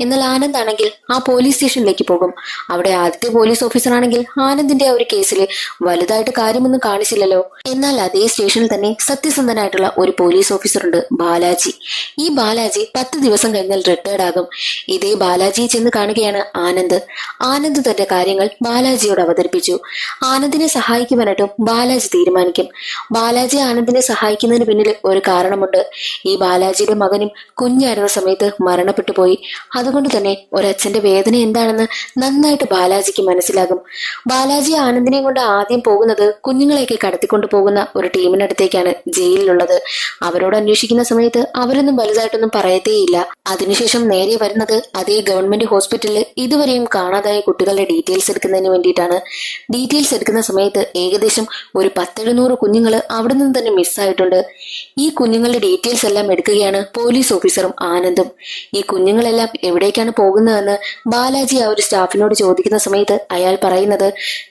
എന്നാൽ ആനന്ദ് ആണെങ്കിൽ ആ പോലീസ് സ്റ്റേഷനിലേക്ക് പോകും. അവിടെ ആദ്യത്തെ പോലീസ് ഓഫീസർ ആണെങ്കിൽ ആനന്ദിന്റെ ആ ഒരു കേസിൽ വലുതായിട്ട് കാര്യമൊന്നും കാണിച്ചില്ലല്ലോ. എന്നാൽ അതേ സ്റ്റേഷനിൽ തന്നെ സത്യസന്ധനായിട്ടുള്ള ഒരു പോലീസ് ഓഫീസർ ഉണ്ട്, ബാലാജി. ഈ ബാലാജി 10 ദിവസം കഴിഞ്ഞാൽ റിട്ടയർഡ് ആകും. ഇതേ ബാലാജിയെ ചെന്ന് കാണുകയാണ് ആനന്ദ്. ആനന്ദ് തന്റെ കാര്യങ്ങൾ ബാലാജിയോട് അവതരിപ്പിച്ചു. ആനന്ദിനെ സഹായിക്കുവാനായിട്ടും ബാലാജി തീരുമാനിക്കും. ബാലാജി ആനന്ദിനെ സഹായിക്കുന്നതിന് പിന്നിൽ ഒരു കാരണമുണ്ട്. ഈ ബാലാജിയുടെ മകനും കുഞ്ഞായിരുന്ന സമയത്ത് മരണപ്പെട്ടു പോയി. അതുകൊണ്ട് തന്നെ ഒരച്ഛന്റെ വേദന എന്താണെന്ന് നന്നായിട്ട് ബാലാജിക്ക് മനസ്സിലാകും. ബാലാജി ആനന്ദിനെയും കൊണ്ട് ആദ്യം പോകുന്നത് കുഞ്ഞുങ്ങളെയൊക്കെ കടത്തിക്കൊണ്ടു പോകുന്ന ഒരു ടീമിനടുത്തേക്കാണ്, ജയിലിലുള്ളത്. അവരോട് അന്വേഷിക്കുന്ന സമയത്ത് അവരൊന്നും വലുതായിട്ടൊന്നും പറയത്തേയില്ല. അതിനുശേഷം നേരെ വരുന്നത് അതേ ഗവൺമെന്റ് ഹോസ്പിറ്റലിൽ ഇതുവരെയും കാണാതായ കുട്ടികളുടെ ഡീറ്റെയിൽസ് എടുക്കുന്നതിന് വേണ്ടിയിട്ടാണ്. ഡീറ്റെയിൽസ് എടുക്കുന്ന സമയത്ത് ഏകദേശം ഒരു 10-700 കുഞ്ഞുങ്ങൾ അവിടെ നിന്ന് തന്നെ മിസ്സായിട്ടുണ്ട്. ഈ കുഞ്ഞുങ്ങളുടെ ഡീറ്റെയിൽസ് എല്ലാം എടുക്കുകയാണ് പോലീസ് ഓഫീസറും ആനന്ദും. ഈ കുഞ്ഞുങ്ങളെല്ലാം എവിടേക്കാണ് പോകുന്നതെന്ന് ബാലാജി ആ ഒരു സ്റ്റാഫിനോട് ചോദിക്കുന്ന സമയത്ത് അയാൾ പറയുന്നത്,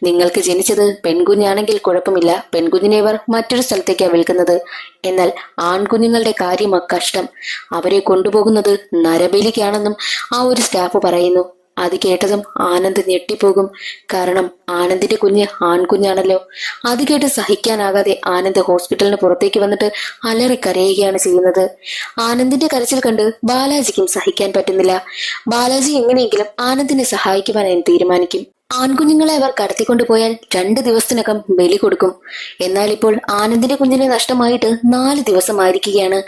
നിങ്ങൾക്ക് ജനിച്ചത് പെൺകുഞ്ഞാണെങ്കിൽ കുഴപ്പമില്ല, പെൺകുഞ്ഞിനെ ഇവർ മറ്റൊരു സ്ഥലത്തേക്കാണ് വിൽക്കുന്നത്. എന്നാൽ ആൺകുഞ്ഞുങ്ങളുടെ കാര്യമാ കഷ്ടം, അവരെ കൊണ്ടുപോകുന്നത് നരബലിക്കാണെന്നും ആ ഒരു സ്റ്റാഫ് പറയുന്നു. അത് കേട്ടതും ആനന്ദ് ഞെട്ടിപ്പോകും. കാരണം ആനന്ദിന്റെ കുഞ്ഞ് ആൺകുഞ്ഞാണല്ലോ. അത് കേട്ട് സഹിക്കാനാകാതെ ആനന്ദ് ഹോസ്പിറ്റലിന് പുറത്തേക്ക് വന്നിട്ട് അലറി കരയുകയാണ് ചെയ്യുന്നത്. ആനന്ദിന്റെ കരച്ചിൽ കണ്ട് ബാലാജിക്കും സഹിക്കാൻ പറ്റുന്നില്ല. ബാലാജി എങ്ങനെയെങ്കിലും ആനന്ദിനെ സഹായിക്കുവാനായി തീരുമാനിക്കും. ആൺകുഞ്ഞുങ്ങളെ അവർ കടത്തിക്കൊണ്ടുപോയാൽ 2 ദിവസത്തിനകം ബലി കൊടുക്കും. എന്നാൽ ഇപ്പോൾ ആനന്ദിന്റെ കുഞ്ഞിനെ നഷ്ടമായിട്ട് 4 ദിവസമായിരിക്കുകയാണ്.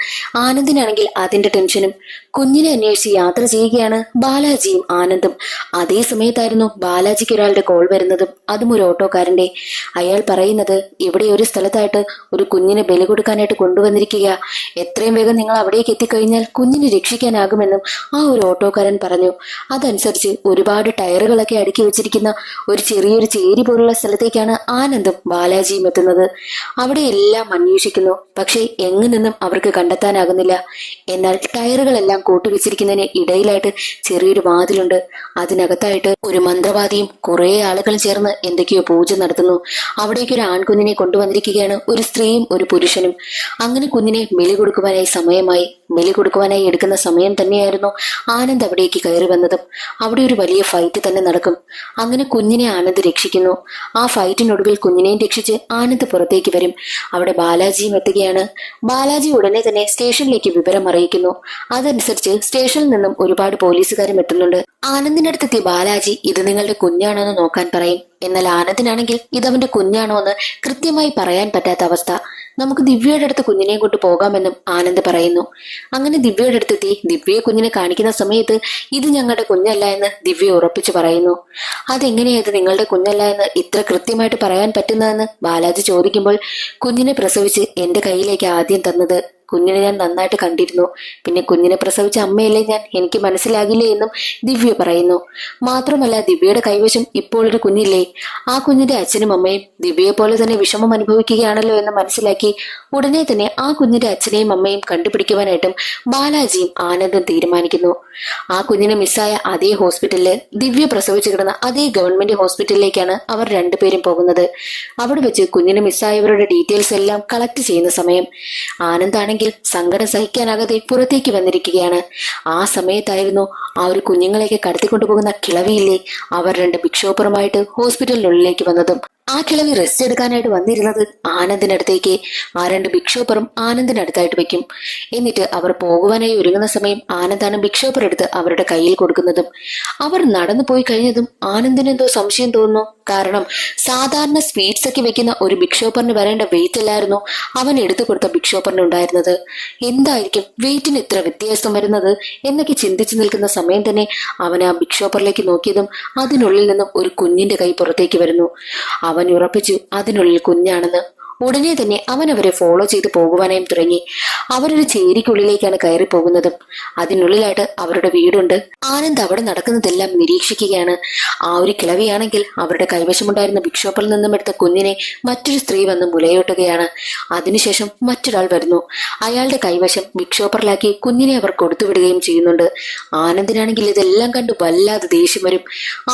ആനന്ദിനാണെങ്കിൽ അതിന്റെ ടെൻഷനും. കുഞ്ഞിനെ അന്വേഷിച്ച് യാത്ര ചെയ്യുകയാണ് ബാലാജിയും ആനന്ദും. അതേ സമയത്തായിരുന്നു ബാലാജിക്ക് ഒരാളുടെ കോൾ വരുന്നതും, അതും ഒരു ഓട്ടോക്കാരന്റെ. അയാൾ പറയുന്നത് ഇവിടെ ഒരു സ്ഥലത്തായിട്ട് ഒരു കുഞ്ഞിനെ ബലി കൊടുക്കാനായിട്ട് കൊണ്ടുവന്നിരിക്കുക, എത്രയും വേഗം നിങ്ങൾ അവിടേക്ക് എത്തിക്കഴിഞ്ഞാൽ കുഞ്ഞിനെ രക്ഷിക്കാനാകുമെന്നും ആ ഒരു ഓട്ടോക്കാരൻ പറഞ്ഞു. അതനുസരിച്ച് ഒരുപാട് ടയറുകളൊക്കെ അടുക്കി വെച്ചിരിക്കുന്ന ഒരു ചെറിയൊരു ചേരി പോലുള്ള സ്ഥലത്തേക്കാണ് ആനന്ദും ബാലാജിയും എത്തുന്നത്. അവിടെ എല്ലാം അന്വേഷിക്കുന്നു, പക്ഷേ എങ്ങു നിന്നും അവർക്ക് കണ്ടെത്താനാകുന്നില്ല. എന്നാൽ ടയറുകളെല്ലാം കൂട്ടുവെച്ചിരിക്കുന്നതിന് ഇടയിലായിട്ട് ചെറിയൊരു വാതിലുണ്ട്. അതിനകത്തായിട്ട് ഒരു മന്ത്രവാദിയും കുറെ ആളുകളും ചേർന്ന് എന്തൊക്കെയോ പൂജ നടത്തുന്നു. അവിടേക്ക് ഒരു ആൺകുഞ്ഞിനെ കൊണ്ടുവന്നിരിക്കുകയാണ്, ഒരു സ്ത്രീയും ഒരു പുരുഷനും. അങ്ങനെ കുഞ്ഞിനെ ബലി കൊടുക്കുവാനായി സമയമായി. ബലി കൊടുക്കുവാനായി എടുക്കുന്ന സമയം തന്നെയായിരുന്നു ആനന്ദ് അവിടേക്ക് കയറി വന്നതും. അവിടെ ഒരു വലിയ ഫൈറ്റ് തന്നെ നടക്കും. അങ്ങനെ കുഞ്ഞിനെ ആനന്ദ് രക്ഷിക്കുന്നു. ആ ഫൈറ്റിനൊടുവിൽ കുഞ്ഞിനെയും രക്ഷിച്ച് ആനന്ദ് പുറത്തേക്ക് വരും. അവിടെ ബാലാജിയും എത്തുകയാണ്. ബാലാജി ഉടനെ തന്നെ സ്റ്റേഷനിലേക്ക് വിവരം അറിയിക്കുന്നു. അതനുസരിച്ച് സ്റ്റേഷനിൽ നിന്നും ഒരുപാട് പോലീസുകാരും എത്തുന്നുണ്ട്. ആനന്ദിന്റെ അടുത്തെത്തിയ ബാലാജി ഇത് നിങ്ങളുടെ കുഞ്ഞാണോ എന്ന് നോക്കാൻ പറയും. എന്നാൽ ആനന്ദിനാണെങ്കിൽ ഇതവന്റെ കുഞ്ഞാണോ എന്ന് കൃത്യമായി പറയാൻ പറ്റാത്ത അവസ്ഥ. നമുക്ക് ദിവ്യയുടെ അടുത്ത് കുഞ്ഞിനെയും കൊണ്ട് പോകാമെന്നും ആനന്ദ് പറയുന്നു. അങ്ങനെ ദിവ്യയുടെ അടുത്തെത്തി ദിവ്യയെ കുഞ്ഞിനെ കാണിക്കുന്ന സമയത്ത് ഇത് ഞങ്ങളുടെ കുഞ്ഞല്ല എന്ന് ദിവ്യ ഉറപ്പിച്ചു പറയുന്നു. അതെങ്ങനെയത് നിങ്ങളുടെ കുഞ്ഞല്ല എന്ന് ഇത്ര കൃത്യമായിട്ട് പറയാൻ പറ്റുന്നതെന്ന് ബാലാജി ചോദിക്കുമ്പോൾ, കുഞ്ഞിനെ പ്രസവിച്ച് എന്റെ കയ്യിലേക്ക് ആദ്യം തന്നത് കുഞ്ഞിനെ ഞാൻ നന്നായിട്ട് കണ്ടിരുന്നു. പിന്നെ കുഞ്ഞിനെ പ്രസവിച്ച അമ്മയല്ലേ ഞാൻ, എനിക്ക് മനസ്സിലാകില്ലേ എന്നും ദിവ്യ പറയുന്നു. മാത്രമല്ല ദിവ്യയുടെ കൈവശം ഇപ്പോൾ ഒരു കുഞ്ഞില്ലേ, ആ കുഞ്ഞിന്റെ അച്ഛനും അമ്മയും ദിവ്യയെ പോലെ തന്നെ വിഷമം അനുഭവിക്കുകയാണല്ലോ എന്ന് മനസ്സിലാക്കി ഉടനെ തന്നെ ആ കുഞ്ഞിന്റെ അച്ഛനെയും അമ്മയും കണ്ടുപിടിക്കുവാനായിട്ടും ബാലാജിയും ആനന്ദും തീരുമാനിക്കുന്നു. ആ കുഞ്ഞിനെ മിസ്സായ അതേ ഹോസ്പിറ്റലില് ദിവ്യ പ്രസവിച്ചു കിടന്ന അതേ ഗവൺമെന്റ് ഹോസ്പിറ്റലിലേക്കാണ് അവർ രണ്ടുപേരും പോകുന്നത്. അവിടെ വെച്ച് കുഞ്ഞിനെ മിസ്സായവരുടെ ഡീറ്റെയിൽസ് എല്ലാം കളക്ട് ചെയ്യുന്ന സമയം ആനന്ദാണെങ്കിൽ സങ്കടം സഹിക്കാനാകാതെ പുറത്തേക്ക് വന്നിരിക്കുകയാണ്. ആ സമയത്തായിരുന്നു ആ ഒരു കുഞ്ഞുങ്ങളെയൊക്കെ കടത്തിക്കൊണ്ടുപോകുന്ന കിളവിയില്ലേ, അവർ രണ്ട് ബിക്ഷോപ്പറുമായിട്ട് ഹോസ്പിറ്റലിനുള്ളിലേക്ക് വന്നതും. ആ കിളവി റെസ്റ്റ് എടുക്കാനായിട്ട് വന്നിരുന്നത് ആനന്ദിനടുത്തേക്ക്. ആ രണ്ട് ബിക്ഷോപ്പറും ആനന്ദിനടുത്തായിട്ട് വെക്കും. എന്നിട്ട് അവർ പോകുവാനായി ഒരുങ്ങുന്ന സമയം ആനന്ദാണ് ബിക്ഷോപ്പർ എടുത്ത് അവരുടെ കയ്യിൽ കൊടുക്കുന്നതും. അവർ നടന്നു പോയി കഴിഞ്ഞതും ആനന്ദിന് എന്തോ സംശയം തോന്നുന്നു. കാരണം സാധാരണ സ്വീറ്റ്സ് ഒക്കെ വെക്കുന്ന ഒരു ബിക്ഷോപ്പറിന് വരേണ്ട വെയിറ്റ് അല്ലായിരുന്നു അവൻ എടുത്തു കൊടുത്ത ബിക്ഷോപ്പറിന് ഉണ്ടായിരുന്നത്. എന്തായിരിക്കും വെയിറ്റിന് ഇത്ര വ്യത്യാസം വരുന്നത് എന്നൊക്കെ ചിന്തിച്ചു നിൽക്കുന്ന സമയം തന്നെ അവൻ ആ ബിക്ഷോപ്പറിലേക്ക് നോക്കിയതും അതിനുള്ളിൽ നിന്നും ഒരു കുഞ്ഞിന്റെ കൈ പുറത്തേക്ക് വരുന്നു. അവൻ ഉറപ്പിച്ചു അതിനുള്ളിൽ കുഞ്ഞാണെന്ന്. ഉടനെ തന്നെ അവൻ അവരെ ഫോളോ ചെയ്ത് പോകുവാനായും തുടങ്ങി. അവരൊരു ചേരിക്കുള്ളിലേക്കാണ് കയറി പോകുന്നതും. അതിനുള്ളിലായിട്ട് അവരുടെ വീടുണ്ട്. ആനന്ദ് അവിടെ നടക്കുന്നതെല്ലാം നിരീക്ഷിക്കുകയാണ്. ആ ഒരു കിളവിയാണെങ്കിൽ അവരുടെ കൈവശമുണ്ടായിരുന്ന ബിക്ഷോപ്പിൽ നിന്നും എടുത്ത കുഞ്ഞിനെ മറ്റൊരു സ്ത്രീ വന്ന് മുലയൂട്ടുകയാണ്. അതിനുശേഷം മറ്റൊരാൾ വരുന്നു. അയാളുടെ കൈവശം ബിക്ഷോപ്പറിലാക്കി കുഞ്ഞിനെ അവർ കൊടുത്തുവിടുകയും ചെയ്യുന്നുണ്ട്. ആനന്ദിനാണെങ്കിൽ ഇതെല്ലാം കണ്ട് വല്ലാതെ ദേഷ്യം വരും.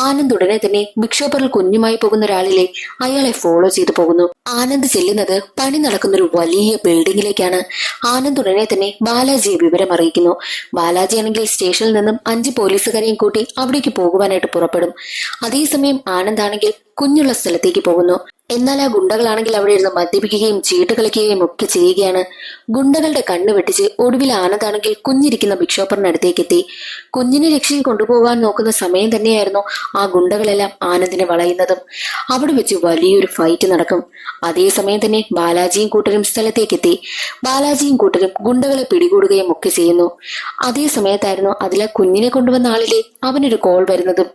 ആനന്ദ് ഉടനെ തന്നെ ബിക്ഷോപ്പറിൽ കുഞ്ഞുമായി പോകുന്ന ഒരാളിലെ അയാളെ ഫോളോ ചെയ്തു പോകുന്നു. ആനന്ദ് ചെല്ലുന്നത് പണി നടക്കുന്ന ഒരു വലിയ ബിൽഡിംഗിലേക്കാണ്. ആനന്ദ് ഉടനെ തന്നെ ബാലാജിയെ വിവരം അറിയിക്കുന്നു. ബാലാജി ആണെങ്കിൽ സ്റ്റേഷനിൽ നിന്നും 5 പോലീസുകാരെയും കൂട്ടി അവിടേക്ക് പോകുവാനായിട്ട് പുറപ്പെടും. അതേസമയം ആനന്ദ് ആണെങ്കിൽ കുഞ്ഞുള്ള സ്ഥലത്തേക്ക് പോകുന്നു. എന്നാൽ ആ ഗുണ്ടകളാണെങ്കിൽ അവിടെ ഇരുന്ന് മദ്യപിക്കുകയും ചീട്ട് കളിക്കുകയും ഒക്കെ ചെയ്യുകയാണ്. ഗുണ്ടകളുടെ കണ്ണ് വെട്ടിച്ച് ഒടുവിൽ ആനന്ദാണെങ്കിൽ കുഞ്ഞിരിക്കുന്ന ബിക്ഷോപ്പറിനടുത്തേക്ക് എത്തി. കുഞ്ഞിനെ രക്ഷിച്ച് കൊണ്ടുപോകാൻ നോക്കുന്ന സമയം തന്നെയായിരുന്നു ആ ഗുണ്ടകളെല്ലാം ആനന്ദിനെ വളയുന്നതും. അവിടെ വെച്ച് വലിയൊരു ഫൈറ്റ് നടക്കും. അതേസമയം തന്നെ ബാലാജിയും കൂട്ടരും സ്ഥലത്തേക്ക് എത്തി. ബാലാജിയും കൂട്ടരും ഗുണ്ടകളെ പിടികൂടുകയും ഒക്കെ ചെയ്യുന്നു. അതേ സമയത്തായിരുന്നു അതിലെ കുഞ്ഞിനെ കൊണ്ടുവന്ന ആളിലെ അവനൊരു കോൾ വരുന്നതും.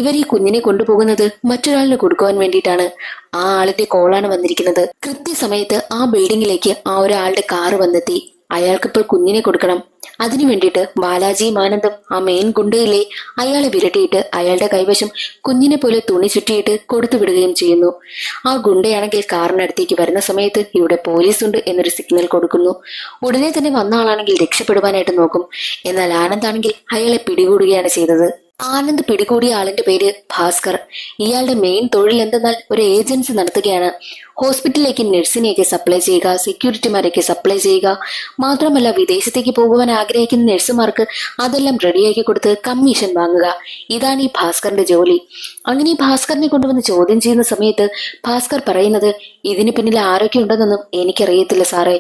ഇവർ ഈ കുഞ്ഞിനെ കൊണ്ടുപോകുന്നത് മറ്റൊരാളിന് കൊടുക്കുവാൻ വേണ്ടിയിട്ടാണ്. ആ ആളിന്റെ കോളാണ് വന്നിരിക്കുന്നത്. കൃത്യസമയത്ത് ആ ബിൽഡിംഗിലേക്ക് ആ ഒരാളുടെ കാറ് വന്നെത്തി. അയാൾക്കിപ്പോൾ കുഞ്ഞിനെ കൊടുക്കണം. അതിനു വേണ്ടിയിട്ട് ബാലാജിയും ആനന്ദും ആ മെയിൻ ഗുണ്ടയിലെ അയാളെ വിരട്ടിയിട്ട് അയാളുടെ കൈവശം കുഞ്ഞിനെ പോലെ തുണി ചുറ്റിയിട്ട് കൊടുത്തു വിടുകയും ചെയ്യുന്നു. ആ ഗുണ്ടയാണെങ്കിൽ കാറിനടുത്തേക്ക് വരുന്ന സമയത്ത് ഇവിടെ പോലീസ് ഉണ്ട് എന്നൊരു സിഗ്നൽ കൊടുക്കുന്നു. ഉടനെ തന്നെ വന്ന ആളാണെങ്കിൽ രക്ഷപ്പെടുവാനായിട്ട് നോക്കും. എന്നാൽ ആനന്ദാണെങ്കിൽ അയാളെ പിടികൂടുകയാണ് ചെയ്തത്. ആനന്ദ് പിടികൂടിയ ആളിന്റെ പേര് ഭാസ്കർ. ഇയാളുടെ മെയിൻ തൊഴിൽ എന്തെന്നാൽ ഒരു ഏജൻസി നടത്തുകയാണ്. ഹോസ്പിറ്റലിലേക്ക് നഴ്സിനെയൊക്കെ സപ്ലൈ ചെയ്യുക, സെക്യൂരിറ്റിമാരെയൊക്കെ സപ്ലൈ ചെയ്യുക, മാത്രമല്ല വിദേശത്തേക്ക് പോകുവാൻ ആഗ്രഹിക്കുന്ന നഴ്സുമാർക്ക് അതെല്ലാം റെഡിയാക്കി കൊടുത്ത് കമ്മീഷൻ വാങ്ങുക. ഇതാണ് ഈ ഭാസ്കറിന്റെ ജോലി. അങ്ങനെ ഈ ഭാസ്കറിനെ കൊണ്ടുവന്ന് ചോദ്യം ചെയ്യുന്ന സമയത്ത് ഭാസ്കർ പറയുന്നത് ഇതിന് പിന്നിൽ ആരൊക്കെ ഉണ്ടെന്നൊന്നും എനിക്കറിയത്തില്ല സാറേ.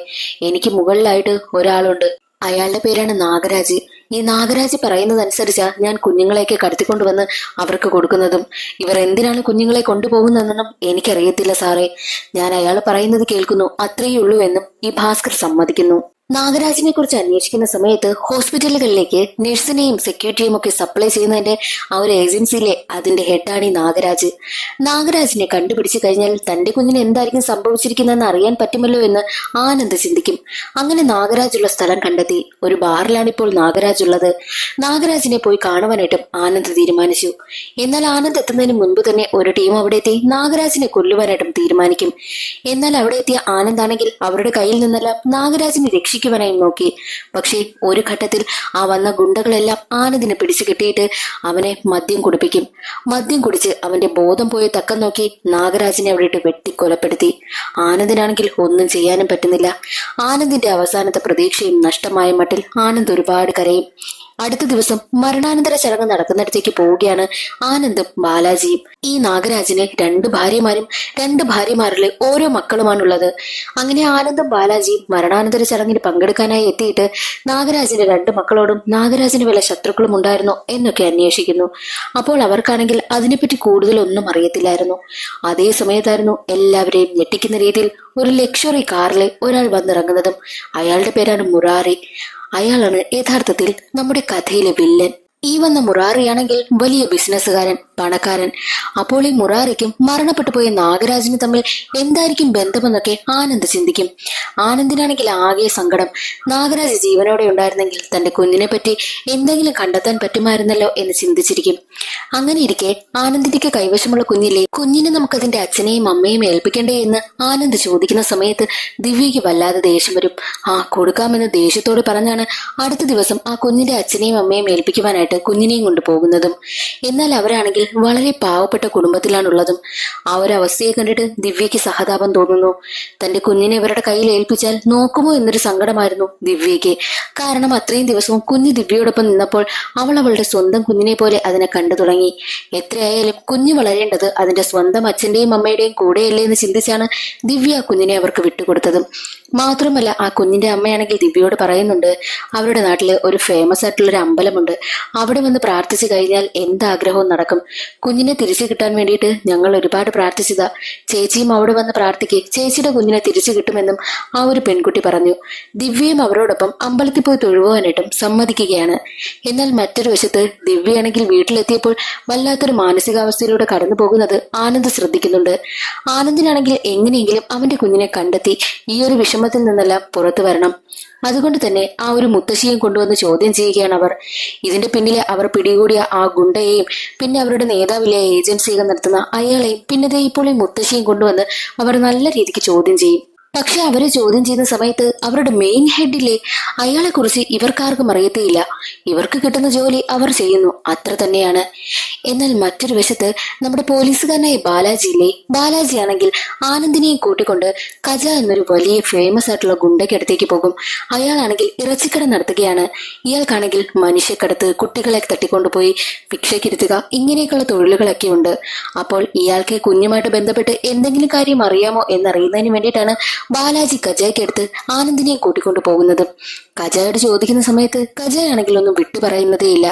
എനിക്ക് മുകളിലായിട്ട് ഒരാളുണ്ട്. അയാളുടെ പേരാണ് നാഗരാജ്. ഈ നാഗരാജ് പറയുന്നതനുസരിച്ചാ ഞാൻ കുഞ്ഞുങ്ങളെയൊക്കെ കടത്തിക്കൊണ്ടുവന്ന് അവർക്ക് കൊടുക്കുന്നതും. ഇവർ എന്തിനാണ് കുഞ്ഞുങ്ങളെ കൊണ്ടുപോകുന്നതെന്നും എനിക്കറിയത്തില്ല സാറേ. ഞാൻ അയാൾ പറയുന്നത് കേൾക്കുന്നു, അത്രയേ ഉള്ളൂ എന്നും ഈ ഭാസ്കർ സമ്മതിക്കുന്നു. നാഗരാജിനെ കുറിച്ച് അന്വേഷിക്കുന്ന സമയത്ത് ഹോസ്പിറ്റലുകളിലേക്ക് നഴ്സിനെയും സെക്യൂരിറ്റിയും ഒക്കെ സപ്ലൈ ചെയ്യുന്നതിന്റെ ആ ഒരു ഏജൻസിയിലെ അതിന്റെ ഹെഡാണ് ഈ നാഗരാജ്. നാഗരാജിനെ കണ്ടുപിടിച്ചു കഴിഞ്ഞാൽ തന്റെ കുഞ്ഞിന് എന്തായിരിക്കും സംഭവിച്ചിരിക്കുന്നതെന്ന് അറിയാൻ പറ്റുമല്ലോ എന്ന് ആനന്ദ് ചിന്തിക്കും. അങ്ങനെ നാഗരാജുള്ള സ്ഥലം കണ്ടെത്തി. ഒരു ബാറിലാണ് ഇപ്പോൾ നാഗരാജ് ഉള്ളത്. നാഗരാജിനെ പോയി കാണുവാനായിട്ടും ആനന്ദ് തീരുമാനിച്ചു. എന്നാൽ ആനന്ദ് എത്തുന്നതിന് മുൻപ് തന്നെ ഒരു ടീം അവിടെ എത്തി നാഗരാജിനെ കൊല്ലുവാനായിട്ടും തീരുമാനിക്കും. എന്നാൽ അവിടെ എത്തിയ ആനന്ദാണെങ്കിൽ അവരുടെ കയ്യിൽ നിന്നെല്ലാം നാഗരാജിനെ രക്ഷിക്കുവാനായി നോക്കി. പക്ഷേ ഒരു ഘട്ടത്തിൽ ആ വന്ന ഗുണ്ടകളെല്ലാം ആനന്ദിനെ പിടിച്ചു കെട്ടിയിട്ട് അവനെ മദ്യം കുടിപ്പിക്കും. മദ്യം കുടിച്ച് അവന്റെ ബോധം പോയ തക്കം നോക്കി നാഗരാജിനെ അവിടെ ഇട്ട് വെട്ടിക്കൊലപ്പെടുത്തി. ആനന്ദിനാണെങ്കിൽ ഒന്നും ചെയ്യാനും പറ്റുന്നില്ല. ആനന്ദിന്റെ അവസാനത്തെ പ്രതീക്ഷയും നഷ്ടമായ മട്ടിൽ ആനന്ദ് ഒരുപാട് കരയും. അടുത്ത ദിവസം മരണാനന്തര ചടങ്ങ് നടക്കുന്നിടത്തേക്ക് പോവുകയാണ് ആനന്ദും ബാലാജിയും. ഈ നാഗരാജിന് 2 ഭാര്യമാരും 2 ഭാര്യമാരിലെ ഓരോ മക്കളുമാണുള്ളത്. അങ്ങനെ ആനന്ദും ബാലാജിയും മരണാനന്തര ചടങ്ങിന് പങ്കെടുക്കാനായി എത്തിയിട്ട് നാഗരാജിന്റെ 2 മക്കളോടും നാഗരാജിന് വല്ല ശത്രുക്കളും ഉണ്ടായിരുന്നോ എന്നൊക്കെ അന്വേഷിക്കുന്നു. അപ്പോൾ അവർക്കാണെങ്കിൽ അതിനെപ്പറ്റി കൂടുതലൊന്നും അറിയത്തില്ലായിരുന്നു. അതേ സമയത്തായിരുന്നു എല്ലാവരെയും ഞെട്ടിക്കുന്ന രീതിയിൽ ഒരു ലക്ഷറി കാറിൽ ഒരാൾ വന്നിറങ്ങുന്നതും. അയാളുടെ പേരാണ് മുറാറി. അയാളാണ് യഥാർത്ഥത്തിൽ നമ്മുടെ കഥയിലെ വില്ലൻ. ഈ വന്ന മുറാറിയാണെങ്കിൽ വലിയ ബിസിനസ്സുകാരൻ, പണക്കാരൻ. അപ്പോൾ ഈ മുറാറിക്കും മരണപ്പെട്ടു പോയ നാഗരാജിനും തമ്മിൽ എന്തായിരിക്കും ബന്ധമെന്നൊക്കെ ആനന്ദ് ചിന്തിക്കും. ആനന്ദിനാണെങ്കിൽ ആകെ സങ്കടം. നാഗരാജ് ജീവനോടെ ഉണ്ടായിരുന്നെങ്കിൽ തന്റെ കുഞ്ഞിനെ പറ്റി എന്തെങ്കിലും കണ്ടെത്താൻ പറ്റുമായിരുന്നല്ലോ എന്ന് ചിന്തിച്ചിരിക്കും. അങ്ങനെ ഇരിക്കെ ആനന്ദിന്റെ കൈവശമുള്ള കുഞ്ഞില്ലേ, കുഞ്ഞിനെ നമുക്കതിന്റെ അച്ഛനെയും അമ്മയും ഏൽപ്പിക്കണ്ടേ എന്ന് ആനന്ദ് ചോദിക്കുന്ന സമയത്ത് ദിവ്യയ്ക്ക് വല്ലാതെ ദേഷ്യം വരും. കൊടുക്കാമെന്ന് ദേഷ്യത്തോട് പറഞ്ഞാണ് അടുത്ത ദിവസം ആ കുഞ്ഞിന്റെ അച്ഛനെയും അമ്മയും ഏൽപ്പിക്കുവാനായിട്ട് കുഞ്ഞിനെയും കൊണ്ട് പോകുന്നതും. എന്നാൽ അവരാണെങ്കിൽ വളരെ പാവപ്പെട്ട കുടുംബത്തിലാണുള്ളതും. ആ ഒരു അവസ്ഥയെ കണ്ടിട്ട് ദിവ്യയ്ക്ക് സഹതാപം തോന്നുന്നു. തന്റെ കുഞ്ഞിനെ ഇവരുടെ കയ്യിൽ ഏൽപ്പിച്ചാൽ നോക്കുമോ എന്നൊരു സങ്കടമായിരുന്നു ദിവ്യയ്ക്ക്. കാരണം അത്രയും ദിവസവും കുഞ്ഞ് ദിവ്യയോടൊപ്പം നിന്നപ്പോൾ അവൾ അവളുടെ സ്വന്തം കുഞ്ഞിനെ പോലെ അതിനെ കണ്ടു തുടങ്ങി. എത്രയായാലും കുഞ്ഞ് വളരേണ്ടത് അതിന്റെ സ്വന്തം അച്ഛന്റെയും അമ്മയുടെയും കൂടെയല്ലേ എന്ന് ചിന്തിച്ചാണ് ദിവ്യ ആ കുഞ്ഞിനെ അവർക്ക് വിട്ടുകൊടുത്തതും. മാത്രമല്ല ആ കുഞ്ഞിന്റെ അമ്മയാണെങ്കിൽ ദിവ്യയോട് പറയുന്നുണ്ട്, അവരുടെ നാട്ടില് ഒരു ഫേമസ് ആയിട്ടുള്ളൊരു അമ്പലമുണ്ട്, അവിടെ വന്ന് പ്രാർത്ഥിച്ചു കഴിഞ്ഞാൽ എന്താഗ്രഹവും നടക്കും. കുഞ്ഞിനെ തിരിച്ചു കിട്ടാൻ വേണ്ടിയിട്ട് ഞങ്ങൾ ഒരുപാട് പ്രാർത്ഥിച്ചതാ. ചേച്ചിയും അവിടെ വന്ന് പ്രാർത്ഥിക്ക്, ചേച്ചിയുടെ കുഞ്ഞിനെ തിരിച്ചു കിട്ടുമെന്നും ആ ഒരു പെൺകുട്ടി പറഞ്ഞു. ദിവ്യയും അവരോടൊപ്പം അമ്പലത്തിൽ പോയി തൊഴുവാനായിട്ടും സമ്മതിക്കുകയാണ്. എന്നാൽ മറ്റൊരു വശത്ത് ദിവ്യയാണെങ്കിൽ വീട്ടിലെത്തിയപ്പോൾ വല്ലാത്തൊരു മാനസികാവസ്ഥയിലൂടെ കടന്നു പോകുന്നത് ആനന്ദ് ശ്രദ്ധിക്കുന്നുണ്ട്. ആനന്ദിനാണെങ്കിൽ എങ്ങനെയെങ്കിലും അവന്റെ കുഞ്ഞിനെ കണ്ടെത്തി ഈ ഒരു വിഷമത്തിൽ നിന്നെല്ലാം പുറത്തു വരണം. അതുകൊണ്ട് തന്നെ ആ ഒരു മുത്തശ്ശിയും കൊണ്ടുവന്ന് ചോദ്യം ചെയ്യുകയാണ് അവർ. ഇതിന്റെ പിന്നിലെ അവർ പിടികൂടിയ ആ ഗുണ്ടയെയും പിന്നെ അവരുടെ നേതാവിലെ ഏജൻസികൾ നടത്തുന്ന അയാളെയും പിന്നെ ഇപ്പോൾ ഈ മുത്തശ്ശിയും കൊണ്ടുവന്ന് അവർ നല്ല രീതിക്ക് ചോദ്യം ചെയ്യും. പക്ഷെ അവരെ ചോദ്യം ചെയ്യുന്ന സമയത്ത് അവരുടെ മെയിൻ ഹെഡിലെ അയാളെ കുറിച്ച് ഇവർക്കാർക്കും അറിയത്തേയില്ല. ഇവർക്ക് കിട്ടുന്ന ജോലി അവർ ചെയ്യുന്നു, അത്ര തന്നെയാണ്. എന്നാൽ മറ്റൊരു വശത്ത് നമ്മുടെ പോലീസുകാരനായ ബാലാജിയില്ലേ, ബാലാജി ആണെങ്കിൽ ആനന്ദിനെയും കൂട്ടിക്കൊണ്ട് കജ എന്നൊരു വലിയ ഫേമസ് ആയിട്ടുള്ള ഗുണ്ടയ്ക്കടുത്തേക്ക് പോകും. അയാളാണെങ്കിൽ ഇറച്ചിക്കട നടത്തുകയാണ്. ഇയാൾക്കാണെങ്കിൽ മനുഷ്യക്കടത്ത്, കുട്ടികളെ തട്ടിക്കൊണ്ടുപോയി ഭിക്ഷയ്ക്കിരുത്തുക, ഇങ്ങനെയൊക്കെയുള്ള തൊഴിലുകളൊക്കെ ഉണ്ട്. അപ്പോൾ ഇയാൾക്ക് കുഞ്ഞുമായിട്ട് ബന്ധപ്പെട്ട് എന്തെങ്കിലും കാര്യം അറിയാമോ എന്നറിയുന്നതിന് വേണ്ടിയിട്ടാണ് ബാലാജി കജയ്ക്കടുത്ത് ആനന്ദിനെയും കൂട്ടിക്കൊണ്ടു പോകുന്നത്. കജയോട് ചോദിക്കുന്ന സമയത്ത് കജയാണെങ്കിൽ ഒന്നും വിട്ടു പറയുന്നതേയില്ല.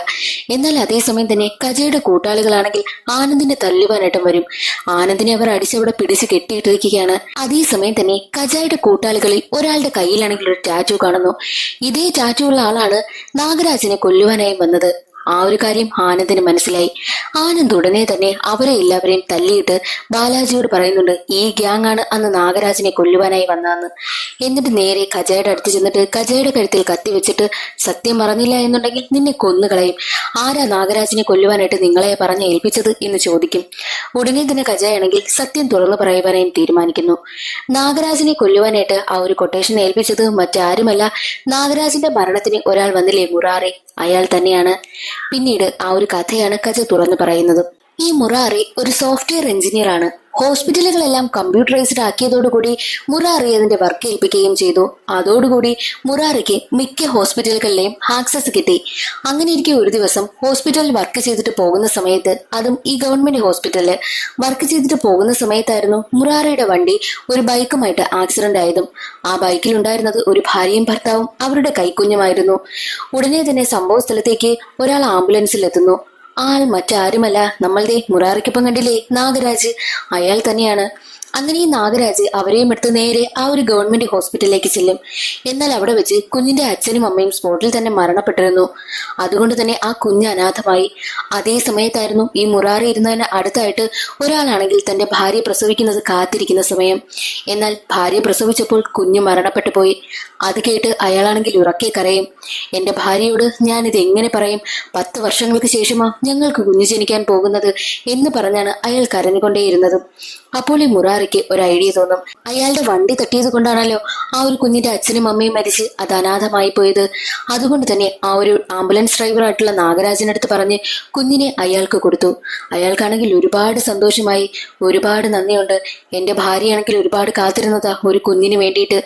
എന്നാൽ അതേസമയം തന്നെ കജയുടെ കൂട്ടാളികളാണെങ്കിൽ ആനന്ദിനെ തല്ലുവാനായിട്ടും വരും. ആനന്ദിനെ അവർ അടിച്ചവിടെ പിടിച്ച് കെട്ടിയിട്ടിരിക്കുകയാണ്. അതേസമയം തന്നെ കജയുടെ കൂട്ടാളികളിൽ ഒരാളുടെ കയ്യിലാണെങ്കിൽ ഒരു ടാറ്റു കാണുന്നു. ഇതേ ടാറ്റു ഉള്ള ആളാണ് നാഗരാജിനെ കൊല്ലുവാനായി വന്നത്. ആ ഒരു കാര്യം ആനന്ദിന് മനസ്സിലായി. ആനന്ദ് ഉടനെ തന്നെ അവരെ എല്ലാവരെയും തല്ലിയിട്ട് ബാലാജിയോട് പറയുന്നുണ്ട്, ഈ ഗ്യാങ് ആണ് അന്ന് നാഗരാജിനെ കൊല്ലുവാനായി വന്നതെന്ന്. എന്നിട്ട് നേരെ കജയുടെ അടുത്ത് ചെന്നിട്ട് കജയുടെ കഴുത്തിൽ കത്തി വെച്ചിട്ട്, സത്യം പറഞ്ഞില്ല എന്നുണ്ടെങ്കിൽ നിന്നെ കൊന്നുകളയും, ആരാ നാഗരാജിനെ കൊല്ലുവാനായിട്ട് നിങ്ങളെ പറഞ്ഞ് ഏൽപ്പിച്ചത് എന്ന് ചോദിക്കും. ഉടനെ തന്നെ കജയാണെങ്കിൽ സത്യം തുറന്നു പറയുവാനായി തീരുമാനിക്കുന്നു. നാഗരാജിനെ കൊല്ലുവാനായിട്ട് ആ ഒരു കൊട്ടേഷൻ ഏൽപ്പിച്ചത് മറ്റാരുമല്ല, നാഗരാജിന്റെ മരണത്തിന് ഒരാൾ വന്നില്ലേ, മുറാറി, അയാൾ തന്നെയാണ്. പിന്നീട് ആ ഒരു കഥയാണ് കജ തുറന്നു പറയുന്നത്. ഈ മുറാറി ഒരു സോഫ്റ്റ്വെയർ എഞ്ചിനീയർ ആണ്. ഹോസ്പിറ്റലുകളെല്ലാം കമ്പ്യൂട്ടറൈസ്ഡ് ആക്കിയതോടുകൂടി മുറാറി അതിന്റെ വർക്ക് ഏൽപ്പിക്കുകയും ചെയ്തു. അതോടുകൂടി മുറാറിക്ക് മിക്ക ഹോസ്പിറ്റലുകളിലെയും ആക്സസ് കിട്ടി. അങ്ങനെ ഇരിക്കെ ഒരു ദിവസം ഹോസ്പിറ്റലിൽ വർക്ക് ചെയ്തിട്ട് പോകുന്ന സമയത്ത്, അതും ഈ ഗവൺമെന്റ് ഹോസ്പിറ്റലിൽ വർക്ക് ചെയ്തിട്ട് പോകുന്ന സമയത്തായിരുന്നു മുറാറിയുടെ വണ്ടി ഒരു ബൈക്കുമായിട്ട് ആക്സിഡന്റ് ആയതും. ആ ബൈക്കിലുണ്ടായിരുന്നത് ഒരു ഭാര്യയും ഭർത്താവും അവരുടെ കൈക്കുഞ്ഞുമായിരുന്നു. ഉടനെ തന്നെ സംഭവ സ്ഥലത്തേക്ക് ഒരാൾ ആംബുലൻസിൽ എത്തുന്നു. ആൾ മറ്റാരുമല്ല, നമ്മളുടെ മുറാറിക്കൊപ്പം കണ്ടില്ലേ നാഗരാജ്, അയാൾ തന്നെയാണ്. അങ്ങനെ ഈ നാഗരാജ് അവരെയും എടുത്ത് നേരെ ആ ഒരു ഗവൺമെന്റ് ഹോസ്പിറ്റലിലേക്ക് ചെല്ലും. എന്നാൽ അവിടെ വെച്ച് കുഞ്ഞിന്റെ അച്ഛനും അമ്മയും സ്പോട്ടിൽ തന്നെ മരണപ്പെട്ടിരുന്നു. അതുകൊണ്ട് തന്നെ ആ കുഞ്ഞ് അനാഥമായി. അതേ സമയത്തായിരുന്നു ഈ മുറാറി ഇരുന്നതിന് അടുത്തായിട്ട് ഒരാളാണെങ്കിൽ തന്റെ ഭാര്യ പ്രസവിക്കുന്നത് കാത്തിരിക്കുന്ന സമയം. എന്നാൽ ഭാര്യ പ്രസവിച്ചപ്പോൾ കുഞ്ഞ് മരണപ്പെട്ടു പോയി. അത് കേട്ട് അയാളാണെങ്കിൽ ഉറക്കെ കരയും. എന്റെ ഭാര്യയോട് ഞാനിത് എങ്ങനെ പറയും? 10 വർഷങ്ങൾക്ക് ശേഷമാ ഞങ്ങൾക്ക് കുഞ്ഞ് ജനിക്കാൻ പോകുന്നത് എന്ന് പറഞ്ഞാണ് അയാൾ കരഞ്ഞുകൊണ്ടേയിരുന്നതും. അപ്പോൾ ഈ മുറാറിക്ക് ഒരു ഐഡിയ തോന്നും. അയാളുടെ വണ്ടി തട്ടിയത് കൊണ്ടാണല്ലോ ആ ഒരു കുഞ്ഞിന്റെ അച്ഛനും അമ്മയും മരിച്ച് അത് അനാഥമായി പോയത്. അതുകൊണ്ട് തന്നെ ആ ഒരു ആംബുലൻസ് ഡ്രൈവറായിട്ടുള്ള നാഗരാജനടുത്ത് പറഞ്ഞ് കുഞ്ഞിനെ അയാൾക്ക് കൊടുത്തു. അയാൾക്കാണെങ്കിൽ ഒരുപാട് സന്തോഷമായി. ഒരുപാട് നന്ദിയുണ്ട്. എന്റെ ഭാര്യയാണെങ്കിൽ ഒരുപാട് കാത്തിരുന്നതാ ഒരു കുഞ്ഞിന് വേണ്ടിയിട്ട്.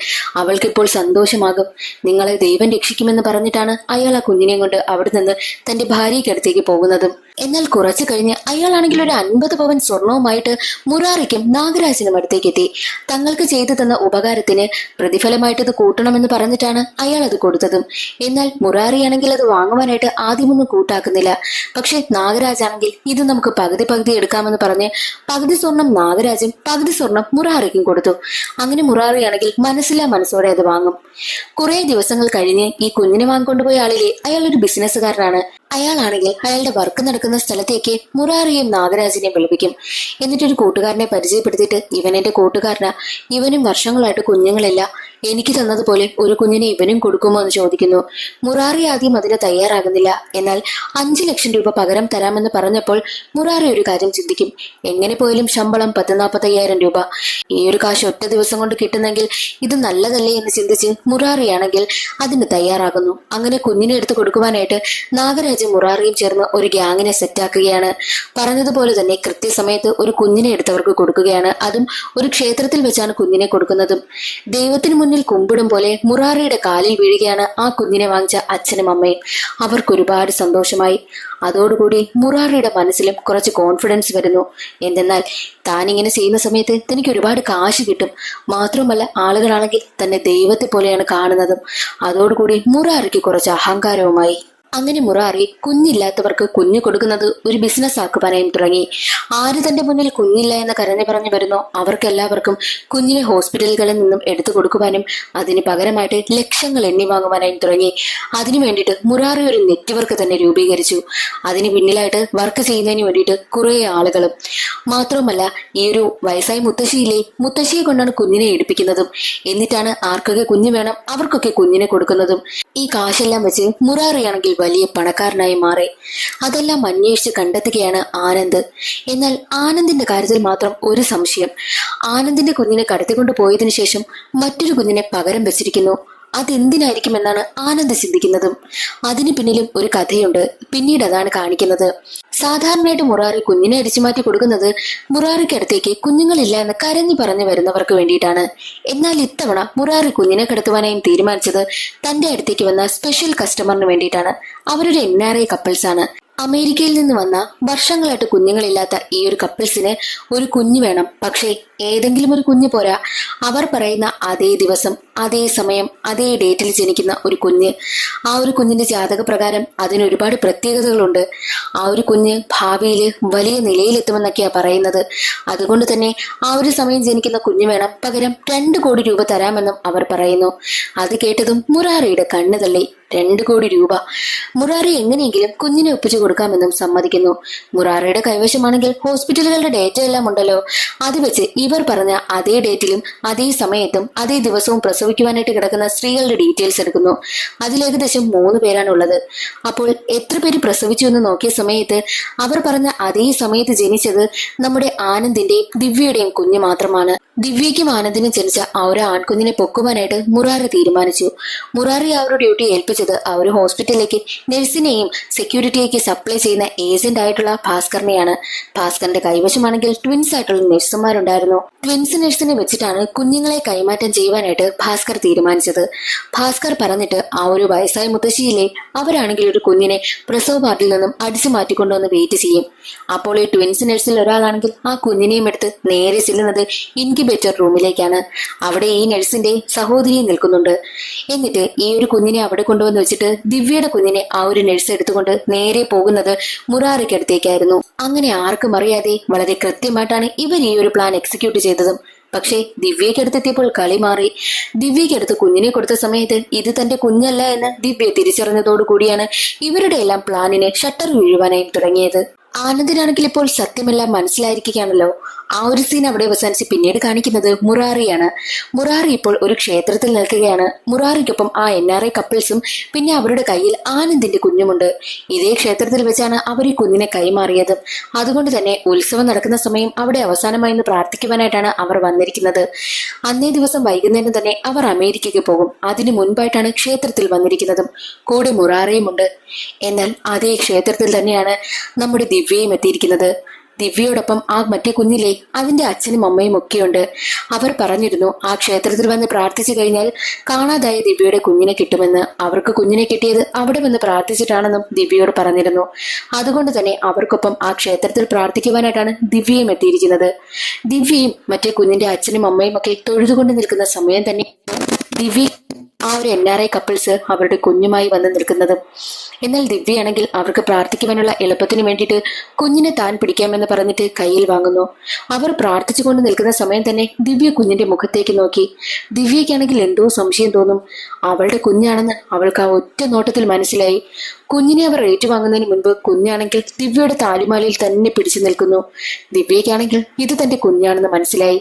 അവൾക്കിപ്പോൾ സന്തോഷമാകും. നിങ്ങളെ ദൈവം രക്ഷിക്കുമെന്ന് പറഞ്ഞിട്ടാണ് അയാൾ ആ കുഞ്ഞിനെയും കൊണ്ട് അവിടെ നിന്ന് തന്റെ ഭാര്യയ്ക്കടുത്തേക്ക് പോകുന്നതും. എന്നാൽ കുറച്ചു കഴിഞ്ഞ് അയാളാണെങ്കിൽ ഒരു 50 പവൻ സ്വർണവുമായിട്ട് മുറാറിക്കും നാഗരാജനും അടുത്തേക്ക് എത്തി. തങ്ങൾക്ക് ചെയ്തു തന്ന ഉപകാരത്തിന് പ്രതിഫലമായിട്ട് ഇത് കൂട്ടണമെന്ന് പറഞ്ഞിട്ടാണ് അയാൾ അത് കൊടുത്തതും. എന്നാൽ മുറാറിയാണെങ്കിൽ അത് വാങ്ങുവാനായിട്ട് ആദ്യമൊന്നും കൂട്ടാക്കുന്നില്ല. പക്ഷെ നാഗരാജാണെങ്കിൽ ഇത് നമുക്ക് പകുതി പകുതി എടുക്കാമെന്ന് പറഞ്ഞ് പകുതി സ്വർണം നാഗരാജും പകുതി സ്വർണം മുറാറിക്കും കൊടുത്തു. അങ്ങനെ മുറാറിയാണെങ്കിൽ മനസ്സില്ലാ മനസ്സോടെ അത് വാങ്ങും. കുറെ ദിവസങ്ങൾ കഴിഞ്ഞ് ഈ കുഞ്ഞിനെ വാങ്ങിക്കൊണ്ടുപോയ ആളിലെ അയാൾ ഒരു ബിസിനസ്സുകാരനാണ്. അയാളാണെങ്കിൽ അയാളുടെ വർക്ക് നടക്കുന്ന സ്ഥലത്തേക്ക് മുറാറിയെയും നാഗരാജിനെയും വിളിപ്പിക്കും. എന്നിട്ടൊരു കൂട്ടുകാരനെ പരിചയപ്പെടുത്തിയിട്ട് ഇവൻ എന്റെ കൂട്ടുകാരനാ, ഇവനും വർഷങ്ങളായിട്ട് കുഞ്ഞുങ്ങളില്ല, എനിക്ക് തന്നതുപോലെ ഒരു കുഞ്ഞിനെ ഇവനും കൊടുക്കുമോ എന്ന് ചോദിക്കുന്നു. മുറാറി ആദ്യം അതിന് തയ്യാറാകുന്നില്ല. എന്നാൽ 5 ലക്ഷം രൂപ പകരം തരാമെന്ന് പറഞ്ഞപ്പോൾ മുറാറി ഒരു കാര്യം ചിന്തിക്കും. എങ്ങനെ പോയാലും ശമ്പളം 10-45,000 രൂപ. ഈ ഒരു കാശ് ഒറ്റ ദിവസം കൊണ്ട് കിട്ടുന്നെങ്കിൽ ഇത് നല്ലതല്ലേ എന്ന് ചിന്തിച്ച് മുറാറിയാണെങ്കിൽ അതിന് തയ്യാറാകുന്നു. അങ്ങനെ കുഞ്ഞിനെ എടുത്ത് കൊടുക്കുവാനായിട്ട് നാഗരാജ് മുറാറിയും ചേർന്ന് ഒരു ഗ്യാങ്ങിനെ സെറ്റാക്കുകയാണ്. പറഞ്ഞതുപോലെ തന്നെ കൃത്യസമയത്ത് ഒരു കുഞ്ഞിനെ എടുത്തവർക്ക് കൊടുക്കുകയാണ്. അതും ഒരു ക്ഷേത്രത്തിൽ വെച്ചാണ് കുഞ്ഞിനെ കൊടുക്കുന്നതും. ദൈവത്തിന് മുന്നിൽ കുമ്പിടും പോലെ മുറാറിയുടെ കാലിൽ വീഴുകയാണ് ആ കുഞ്ഞിനെ വാങ്ങിച്ച അച്ഛനും അമ്മയും. അവർക്ക് ഒരുപാട് സന്തോഷമായി. അതോടുകൂടി മുറാറിയുടെ മനസ്സിലും കുറച്ച് കോൺഫിഡൻസ് വരുന്നു. എന്തെന്നാൽ താനിങ്ങനെ ചെയ്യുന്ന സമയത്ത് തനിക്ക് ഒരുപാട് കാശ് കിട്ടും. മാത്രമല്ല ആളുകളാണെങ്കിൽ തന്നെ ദൈവത്തെ പോലെയാണ് കാണുന്നതും. അതോടുകൂടി മുറാറിക്ക് കുറച്ച് അഹങ്കാരവുമായി. അങ്ങനെ മുറാറി കുഞ്ഞില്ലാത്തവർക്ക് കുഞ്ഞു കൊടുക്കുന്നത് ഒരു ബിസിനസ് ആക്കുവാനായും തുടങ്ങി. ആര് തന്റെ മുന്നിൽ കുഞ്ഞില്ല എന്ന് കരഞ്ഞു പറഞ്ഞു വരുന്നോ അവർക്കെല്ലാവർക്കും കുഞ്ഞിനെ ഹോസ്പിറ്റലുകളിൽ നിന്നും എടുത്തു കൊടുക്കുവാനും അതിന് പകരമായിട്ട് ലക്ഷങ്ങൾ എണ്ണി വാങ്ങുവാനായും തുടങ്ങി. അതിനു വേണ്ടിയിട്ട് മുറാറി ഒരു നെറ്റ്വർക്ക് തന്നെ രൂപീകരിച്ചു. അതിന് പിന്നിലായിട്ട് വർക്ക് ചെയ്യുന്നതിന് വേണ്ടിയിട്ട് കുറെ ആളുകളും. മാത്രമല്ല ഈ ഒരു വയസ്സായ മുത്തശ്ശിയെ കൊണ്ടാണ് കുഞ്ഞിനെ എടുപ്പിക്കുന്നതും. എന്നിട്ടാണ് ആർക്കൊക്കെ കുഞ്ഞു വേണം അവർക്കൊക്കെ കുഞ്ഞിനെ കൊടുക്കുന്നതും. ഈ കാശെല്ലാം വെച്ച് മുറാറിയാണെങ്കിൽ വലിയ പണക്കാരനായി മാറി. അതെല്ലാം അന്വേഷിച്ച് കണ്ടെത്തുകയാണ് ആനന്ദ്. എന്നാൽ ആനന്ദിന്റെ കാര്യത്തിൽ മാത്രം ഒരു സംശയം. ആനന്ദിന്റെ കുഞ്ഞിനെ കടത്തിക്കൊണ്ടു പോയതിനു ശേഷം മറ്റൊരു കുഞ്ഞിനെ പകരം വെച്ചിരിക്കുന്നു. അതെന്തിനായിരിക്കുമെന്നാണ് ആനന്ദ് ചിന്തിക്കുന്നതും. അതിന് പിന്നിലും ഒരു കഥയുണ്ട്. പിന്നീട് അതാണ് കാണിക്കുന്നത്. സാധാരണയായിട്ട് മുറാറി കുഞ്ഞിനെ അടിച്ചു മാറ്റി കൊടുക്കുന്നത് മുറാറിക്കടുത്തേക്ക് കുഞ്ഞുങ്ങളില്ല എന്ന് കരഞ്ഞു പറഞ്ഞു വരുന്നവർക്ക് വേണ്ടിയിട്ടാണ്. എന്നാൽ ഇത്തവണ മുറാറി കുഞ്ഞിനെ കടത്തുവാനായും തീരുമാനിച്ചത് തന്റെ അടുത്തേക്ക് വന്ന സ്പെഷ്യൽ കസ്റ്റമറിന് വേണ്ടിയിട്ടാണ്. അവരൊരു NRI കപ്പിൾസ് ആണ്. അമേരിക്കയിൽ നിന്ന് വന്ന വർഷങ്ങളായിട്ട് കുഞ്ഞുങ്ങളില്ലാത്ത ഈ ഒരു കപ്പിൾസിന് ഒരു കുഞ്ഞ് വേണം. പക്ഷേ ഏതെങ്കിലും ഒരു കുഞ്ഞ് പോരാ. അവർ പറയുന്ന അതേ ദിവസം അതേ സമയം അതേ ഡേറ്റിൽ ജനിക്കുന്ന ഒരു കുഞ്ഞ്. ആ ഒരു കുഞ്ഞിന്റെ ജാതക പ്രകാരം അതിന് ഒരുപാട് പ്രത്യേകതകളുണ്ട്. ആ ഒരു കുഞ്ഞ് ഭാവിയിൽ വലിയ നിലയിലെത്തുമെന്നൊക്കെയാ പറയുന്നത്. അതുകൊണ്ട് തന്നെ ആ ഒരു സമയം ജനിക്കുന്ന കുഞ്ഞ് വേണം. പകരം 2 കോടി രൂപ തരാമെന്നും അവർ പറയുന്നു. അത് കേട്ടതും മുറാറിയുടെ കണ്ണ് തള്ളി. 2 കോടി രൂപ. മുറാറി എങ്ങനെയെങ്കിലും കുഞ്ഞിനെ ഒപ്പിച്ചു കൊടുക്കാമെന്നും സമ്മതിക്കുന്നു. മുറാറിയുടെ കൈവശമാണെങ്കിൽ ഹോസ്പിറ്റലുകളുടെ ഡേറ്റ എല്ലാം ഉണ്ടല്ലോ. അത് വെച്ച് ഇവർ പറഞ്ഞ അതേ ഡേറ്റിലും അതേ സമയത്തും അതേ ദിവസവും പ്രസവിക്കുവാനായിട്ട് കിടക്കുന്ന സ്ത്രീകളുടെ ഡീറ്റെയിൽസ് എടുക്കുന്നു. അതിൽ ഏകദേശം 3 പേരാണുള്ളത്. അപ്പോൾ എത്ര പേര് പ്രസവിച്ചു എന്ന് നോക്കിയ സമയത്ത് അവർ പറഞ്ഞ അതേ സമയത്ത് ജനിച്ചത് നമ്മുടെ ആനന്ദിന്റെയും ദിവ്യയുടെയും കുഞ്ഞ് മാത്രമാണ്. ദിവ്യയ്ക്കും ആനന്ദിനും ജനിച്ച ആ ഒരു ആൺകുഞ്ഞിനെ പൊക്കുവാനായിട്ട് മുറാറി തീരുമാനിച്ചു. മുറാറി ആ ഒരു ഡ്യൂട്ടി ഏൽപ്പിച്ചത് ആ ഒരു ഹോസ്പിറ്റലിലേക്ക് നഴ്സിനെയും സെക്യൂരിറ്റിയേക്ക് സപ്ലൈ ചെയ്യുന്ന ഏജന്റ് ആയിട്ടുള്ള ഭാസ്കറിനെയാണ്. ഭാസ്കറിന്റെ കൈവശമാണെങ്കിൽ ട്വിൻസ് ആയിട്ടുള്ള നഴ്സുമാരുണ്ടായിരുന്നു. ട്വിൻസ് നഴ്സിനെ വെച്ചിട്ടാണ് കുഞ്ഞുങ്ങളെ കൈമാറ്റം ചെയ്യുവാനായിട്ട് ഭാസ്കർ തീരുമാനിച്ചത്. ഭാസ്കർ പറഞ്ഞിട്ട് ആ ഒരു വയസ്സായ മുത്തശ്ശിയിലെ അവരാണെങ്കിൽ ഒരു കുഞ്ഞിനെ പ്രസവ വാർഡിൽ നിന്നും അടിച്ചു മാറ്റിക്കൊണ്ടുവന്ന് വെയിറ്റ് ചെയ്യും. അപ്പോൾ ഈ ട്വിൻസ് നഴ്സിൽ ഒരാളാണെങ്കിൽ ആ കുഞ്ഞിനെയും എടുത്ത് നേരെ ചെല്ലുന്നത് ഇൻക്യുബേറ്റർ റൂമിലേക്കാണ്. അവിടെ ഈ നഴ്സിന്റെ സഹോദരി നിൽക്കുന്നുണ്ട്. എന്നിട്ട് ഈ ഒരു കുഞ്ഞിനെ അവിടെ കൊണ്ടുവന്ന് വെച്ചിട്ട് ദിവ്യയുടെ കുഞ്ഞിനെ ആ ഒരു നഴ്സ് എടുത്തുകൊണ്ട് നേരെ പോകുന്നത് മുറാറിക്കടുത്തേക്കായിരുന്നു. അങ്ങനെ ആർക്കും അറിയാതെ വളരെ കൃത്യമായിട്ടാണ് ഇവർ ഈ ഒരു പ്ലാൻ എക്സിക്യൂട്ട് ചെയ്തതും. പക്ഷേ ദിവ്യയ്ക്ക് അടുത്തെത്തിയപ്പോൾ കളി മാറി. ദിവ്യയ്ക്ക് അടുത്ത് കുഞ്ഞിനെ കൊടുത്ത സമയത്ത് ഇത് തന്റെ കുഞ്ഞല്ല എന്ന് ദിവ്യ തിരിച്ചറിഞ്ഞതോടു കൂടിയാണ് ഇവരുടെ എല്ലാം പ്ലാനിന് ഷട്ടർ വീഴുവാനായി തുടങ്ങിയത്. ആനന്ദിനാണെങ്കിൽ ഇപ്പോൾ സത്യമെല്ലാം മനസ്സിലായിരിക്കുകയാണല്ലോ. ആ ഒരു സീൻ അവിടെ അവസാനിച്ച് പിന്നീട് കാണിക്കുന്നത് മുറാറിയാണ്. മുറാറി ഇപ്പോൾ ഒരു ക്ഷേത്രത്തിൽ നിൽക്കുകയാണ്. മുറാറിക്കൊപ്പം ആ NRI കപ്പിൾസും പിന്നെ അവരുടെ കയ്യിൽ ആനന്ദിന്റെ കുഞ്ഞുമുണ്ട്. ഇതേ ക്ഷേത്രത്തിൽ വെച്ചാണ് അവർ ഈ കുഞ്ഞിനെ കൈമാറിയത്. അതുകൊണ്ട് തന്നെ ഉത്സവം നടക്കുന്ന സമയം അവിടെ അവസാനമായി പ്രാർത്ഥിക്കുവാനായിട്ടാണ് അവർ വന്നിരിക്കുന്നത്. അന്നേ ദിവസം വൈകുന്നേരം തന്നെ അവർ അമേരിക്കയ്ക്ക് പോകും. അതിനു മുൻപായിട്ടാണ് ക്ഷേത്രത്തിൽ വന്നിരിക്കുന്നതും. കൂടെ മുറാറിയുമുണ്ട്. എന്നാൽ അതേ ക്ഷേത്രത്തിൽ തന്നെയാണ് നമ്മുടെ ദിവ്യയും എത്തിയിരിക്കുന്നത്. ദിവ്യയോടൊപ്പം ആ മറ്റേ കുഞ്ഞിലെ അതിന്റെ അച്ഛനും അമ്മയും ഒക്കെയുണ്ട്. അവർ പറഞ്ഞിരുന്നു ആ ക്ഷേത്രത്തിൽ വന്ന് പ്രാർത്ഥിച്ചു കഴിഞ്ഞാൽ കാണാതായ ദിവ്യയുടെ കുഞ്ഞിനെ കിട്ടുമെന്ന്. അവർക്ക് കുഞ്ഞിനെ കിട്ടിയത് അവിടെ വന്ന് പ്രാർത്ഥിച്ചിട്ടാണെന്നും ദിവ്യയോട് പറഞ്ഞിരുന്നു. അതുകൊണ്ട് തന്നെ അവർക്കൊപ്പം ആ ക്ഷേത്രത്തിൽ പ്രാർത്ഥിക്കുവാനായിട്ടാണ് ദിവ്യയും എത്തിയിരിക്കുന്നത്. ദിവ്യയും മറ്റേ കുഞ്ഞിന്റെ അച്ഛനും അമ്മയും ഒക്കെ തൊഴുതുകൊണ്ട് നിൽക്കുന്ന സമയം തന്നെ ദിവ്യ ആ ഒരു NRI കപ്പിൾസ് അവരുടെ കുഞ്ഞുമായി വന്ന് നിൽക്കുന്നതും. എന്നാൽ ദിവ്യയാണെങ്കിൽ അവർക്ക് പ്രാർത്ഥിക്കുവാനുള്ള എളുപ്പത്തിന് വേണ്ടിയിട്ട് കുഞ്ഞിനെ താൻ പിടിക്കാമെന്ന് പറഞ്ഞിട്ട് കയ്യിൽ വാങ്ങുന്നു. അവർ പ്രാർത്ഥിച്ചുകൊണ്ട് നിൽക്കുന്ന സമയം തന്നെ ദിവ്യ കുഞ്ഞിന്റെ മുഖത്തേക്ക് നോക്കി. ദിവ്യയ്ക്കാണെങ്കിൽ എന്തോ സംശയം തോന്നും. അവളുടെ കുഞ്ഞാണെന്ന് അവൾക്ക് ആ ഒറ്റ നോട്ടത്തിൽ മനസ്സിലായി. കുഞ്ഞിനെ അവർ ഏറ്റുവാങ്ങുന്നതിന് മുൻപ് കുഞ്ഞാണെങ്കിൽ ദിവ്യയുടെ താലിമാലയിൽ തന്നെ പിടിച്ചു നിൽക്കുന്നു. ദിവ്യയ്ക്കാണെങ്കിൽ ഇത് തന്റെ കുഞ്ഞാണെന്ന് മനസ്സിലായി.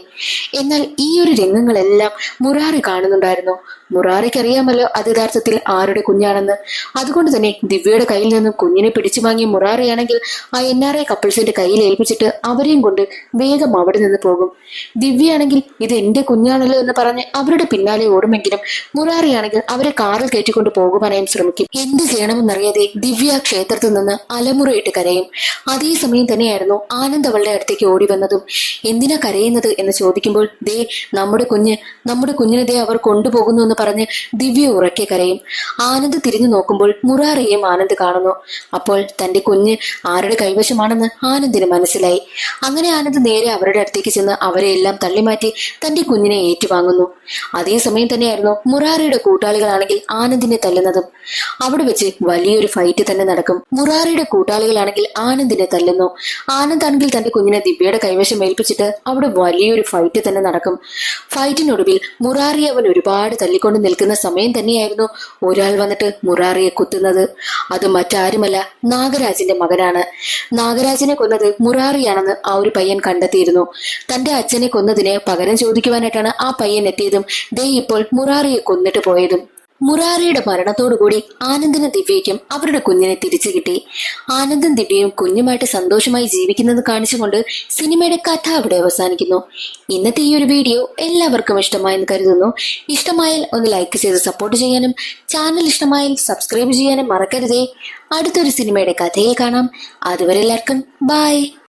എന്നാൽ ഈ ഒരു രംഗങ്ങളെല്ലാം മുറാറി കാണുന്നുണ്ടായിരുന്നു. മുറാറിക്ക് അറിയാമല്ലോ അത് യഥാർത്ഥത്തിൽ ആരുടെ കുഞ്ഞാണെന്ന്. അതുകൊണ്ട് തന്നെ ദിവ്യയുടെ കയ്യിൽ നിന്നും കുഞ്ഞിനെ പിടിച്ചു വാങ്ങിയ മുറാറിയാണെങ്കിൽ ആ NRI കപ്പിൾസിന്റെ കയ്യിൽ ഏൽപ്പിച്ചിട്ട് അവരെയും കൊണ്ട് വേഗം അവിടെ നിന്ന് പോകും. ദിവ്യയാണെങ്കിൽ ഇത് എന്റെ കുഞ്ഞാണല്ലോ എന്ന് പറഞ്ഞ് അവരുടെ പിന്നാലെ ഓടുമെങ്കിലും മുറാറിയാണെങ്കിൽ അവരെ കാറിൽ കയറ്റിക്കൊണ്ട് പോകുവാനായും ശ്രമിക്കും. എന്ത് ചെയ്യണമെന്നറിയാതെ ദിവ്യ ക്ഷേത്രത്തിൽ നിന്ന് അലമുറയിട്ട് കരയും. അതേസമയം തന്നെയായിരുന്നു ആനന്ദ് അവളുടെ അടുത്തേക്ക് ഓടി വന്നതും. എന്തിനാ കരയുന്നത് എന്ന് ചോദിക്കുമ്പോൾ ദേ നമ്മുടെ കുഞ്ഞിനെ ദേ അവർ കൊണ്ടുപോകുന്നു എന്ന് പറഞ്ഞ് ദിവ്യ ഉറക്കെ കരയും. ആനന്ദ് തിരിഞ്ഞു നോക്കുമ്പോൾ മുറാറിയെയും ആനന്ദ് കാണുന്നു. അപ്പോൾ തന്റെ കുഞ്ഞ് ആരുടെ കൈവശമാണെന്ന് ആനന്ദിന് മനസ്സിലായി. അങ്ങനെ ആനന്ദ് നേരെ അവരുടെ അടുത്തേക്ക് ചെന്ന് അവരെ എല്ലാം തള്ളിമാറ്റി തന്റെ കുഞ്ഞിനെ ഏറ്റുവാങ്ങുന്നു. അതേസമയം തന്നെയായിരുന്നു മുറാറിയുടെ കൂട്ടാളികളാണെങ്കിൽ ആനന്ദിനെ തല്ലുന്നതും. അവിടെ വെച്ച് വലിയൊരു ഫൈറ്റ് തന്നെ നടക്കും. മുറാറിയുടെ കൂട്ടാളികളാണെങ്കിൽ ആനന്ദിനെ തല്ലുന്നു. ആനന്ദാണെങ്കിൽ തന്റെ കുഞ്ഞിനെ ദിവ്യയുടെ കൈവശം ഏൽപ്പിച്ചിട്ട് അവിടെ വലിയൊരു ഫൈറ്റ് തന്നെ നടക്കും. ഫൈറ്റിനൊടുവിൽ മുറാറിയെ അവൻ ഒരുപാട് തല്ലിക്കൊണ്ട് നിൽക്കുന്ന സമയം തന്നെയായിരുന്നു ഒരാൾ വന്നിട്ട് മുറാറിയെ കുത്തുന്നത്. അത് മറ്റാരുമല്ല, നാഗരാജിന്റെ മകനാണ്. നാഗരാജിനെ കൊന്നത് മുറാറിയാണെന്ന് ആ ഒരു പയ്യൻ കണ്ടെത്തിയിരുന്നു. തന്റെ അച്ഛനെ കൊന്നതിന് പകരം ചോദിക്കുവാനായിട്ടാണ് ആ പയ്യൻ എത്തിയതും ദേ ഇപ്പോൾ മുറാറിയെ കൊന്നിട്ട് പോയതും. മുറാറിയുടെ മരണത്തോടുകൂടി ആനന്ദിനും ദിവ്യയ്ക്കും അവരുടെ കുഞ്ഞിനെ തിരിച്ചു കിട്ടി. ആനന്ദും ദിവ്യയും കുഞ്ഞുമായിട്ട് സന്തോഷമായി ജീവിക്കുന്നത് കാണിച്ചുകൊണ്ട് സിനിമയുടെ കഥ അവിടെ അവസാനിക്കുന്നു. ഇന്നത്തെ ഈ ഒരു വീഡിയോ എല്ലാവർക്കും ഇഷ്ടമായെന്ന് കരുതുന്നു. ഇഷ്ടമായാൽ ഒന്ന് ലൈക്ക് ചെയ്ത് സപ്പോർട്ട് ചെയ്യാനും ചാനൽ ഇഷ്ടമായാൽ സബ്സ്ക്രൈബ് ചെയ്യാനും മറക്കരുതേ. അടുത്തൊരു സിനിമയുടെ കഥയിൽ കാണാം. അതുവരെ എല്ലാവർക്കും ബൈ.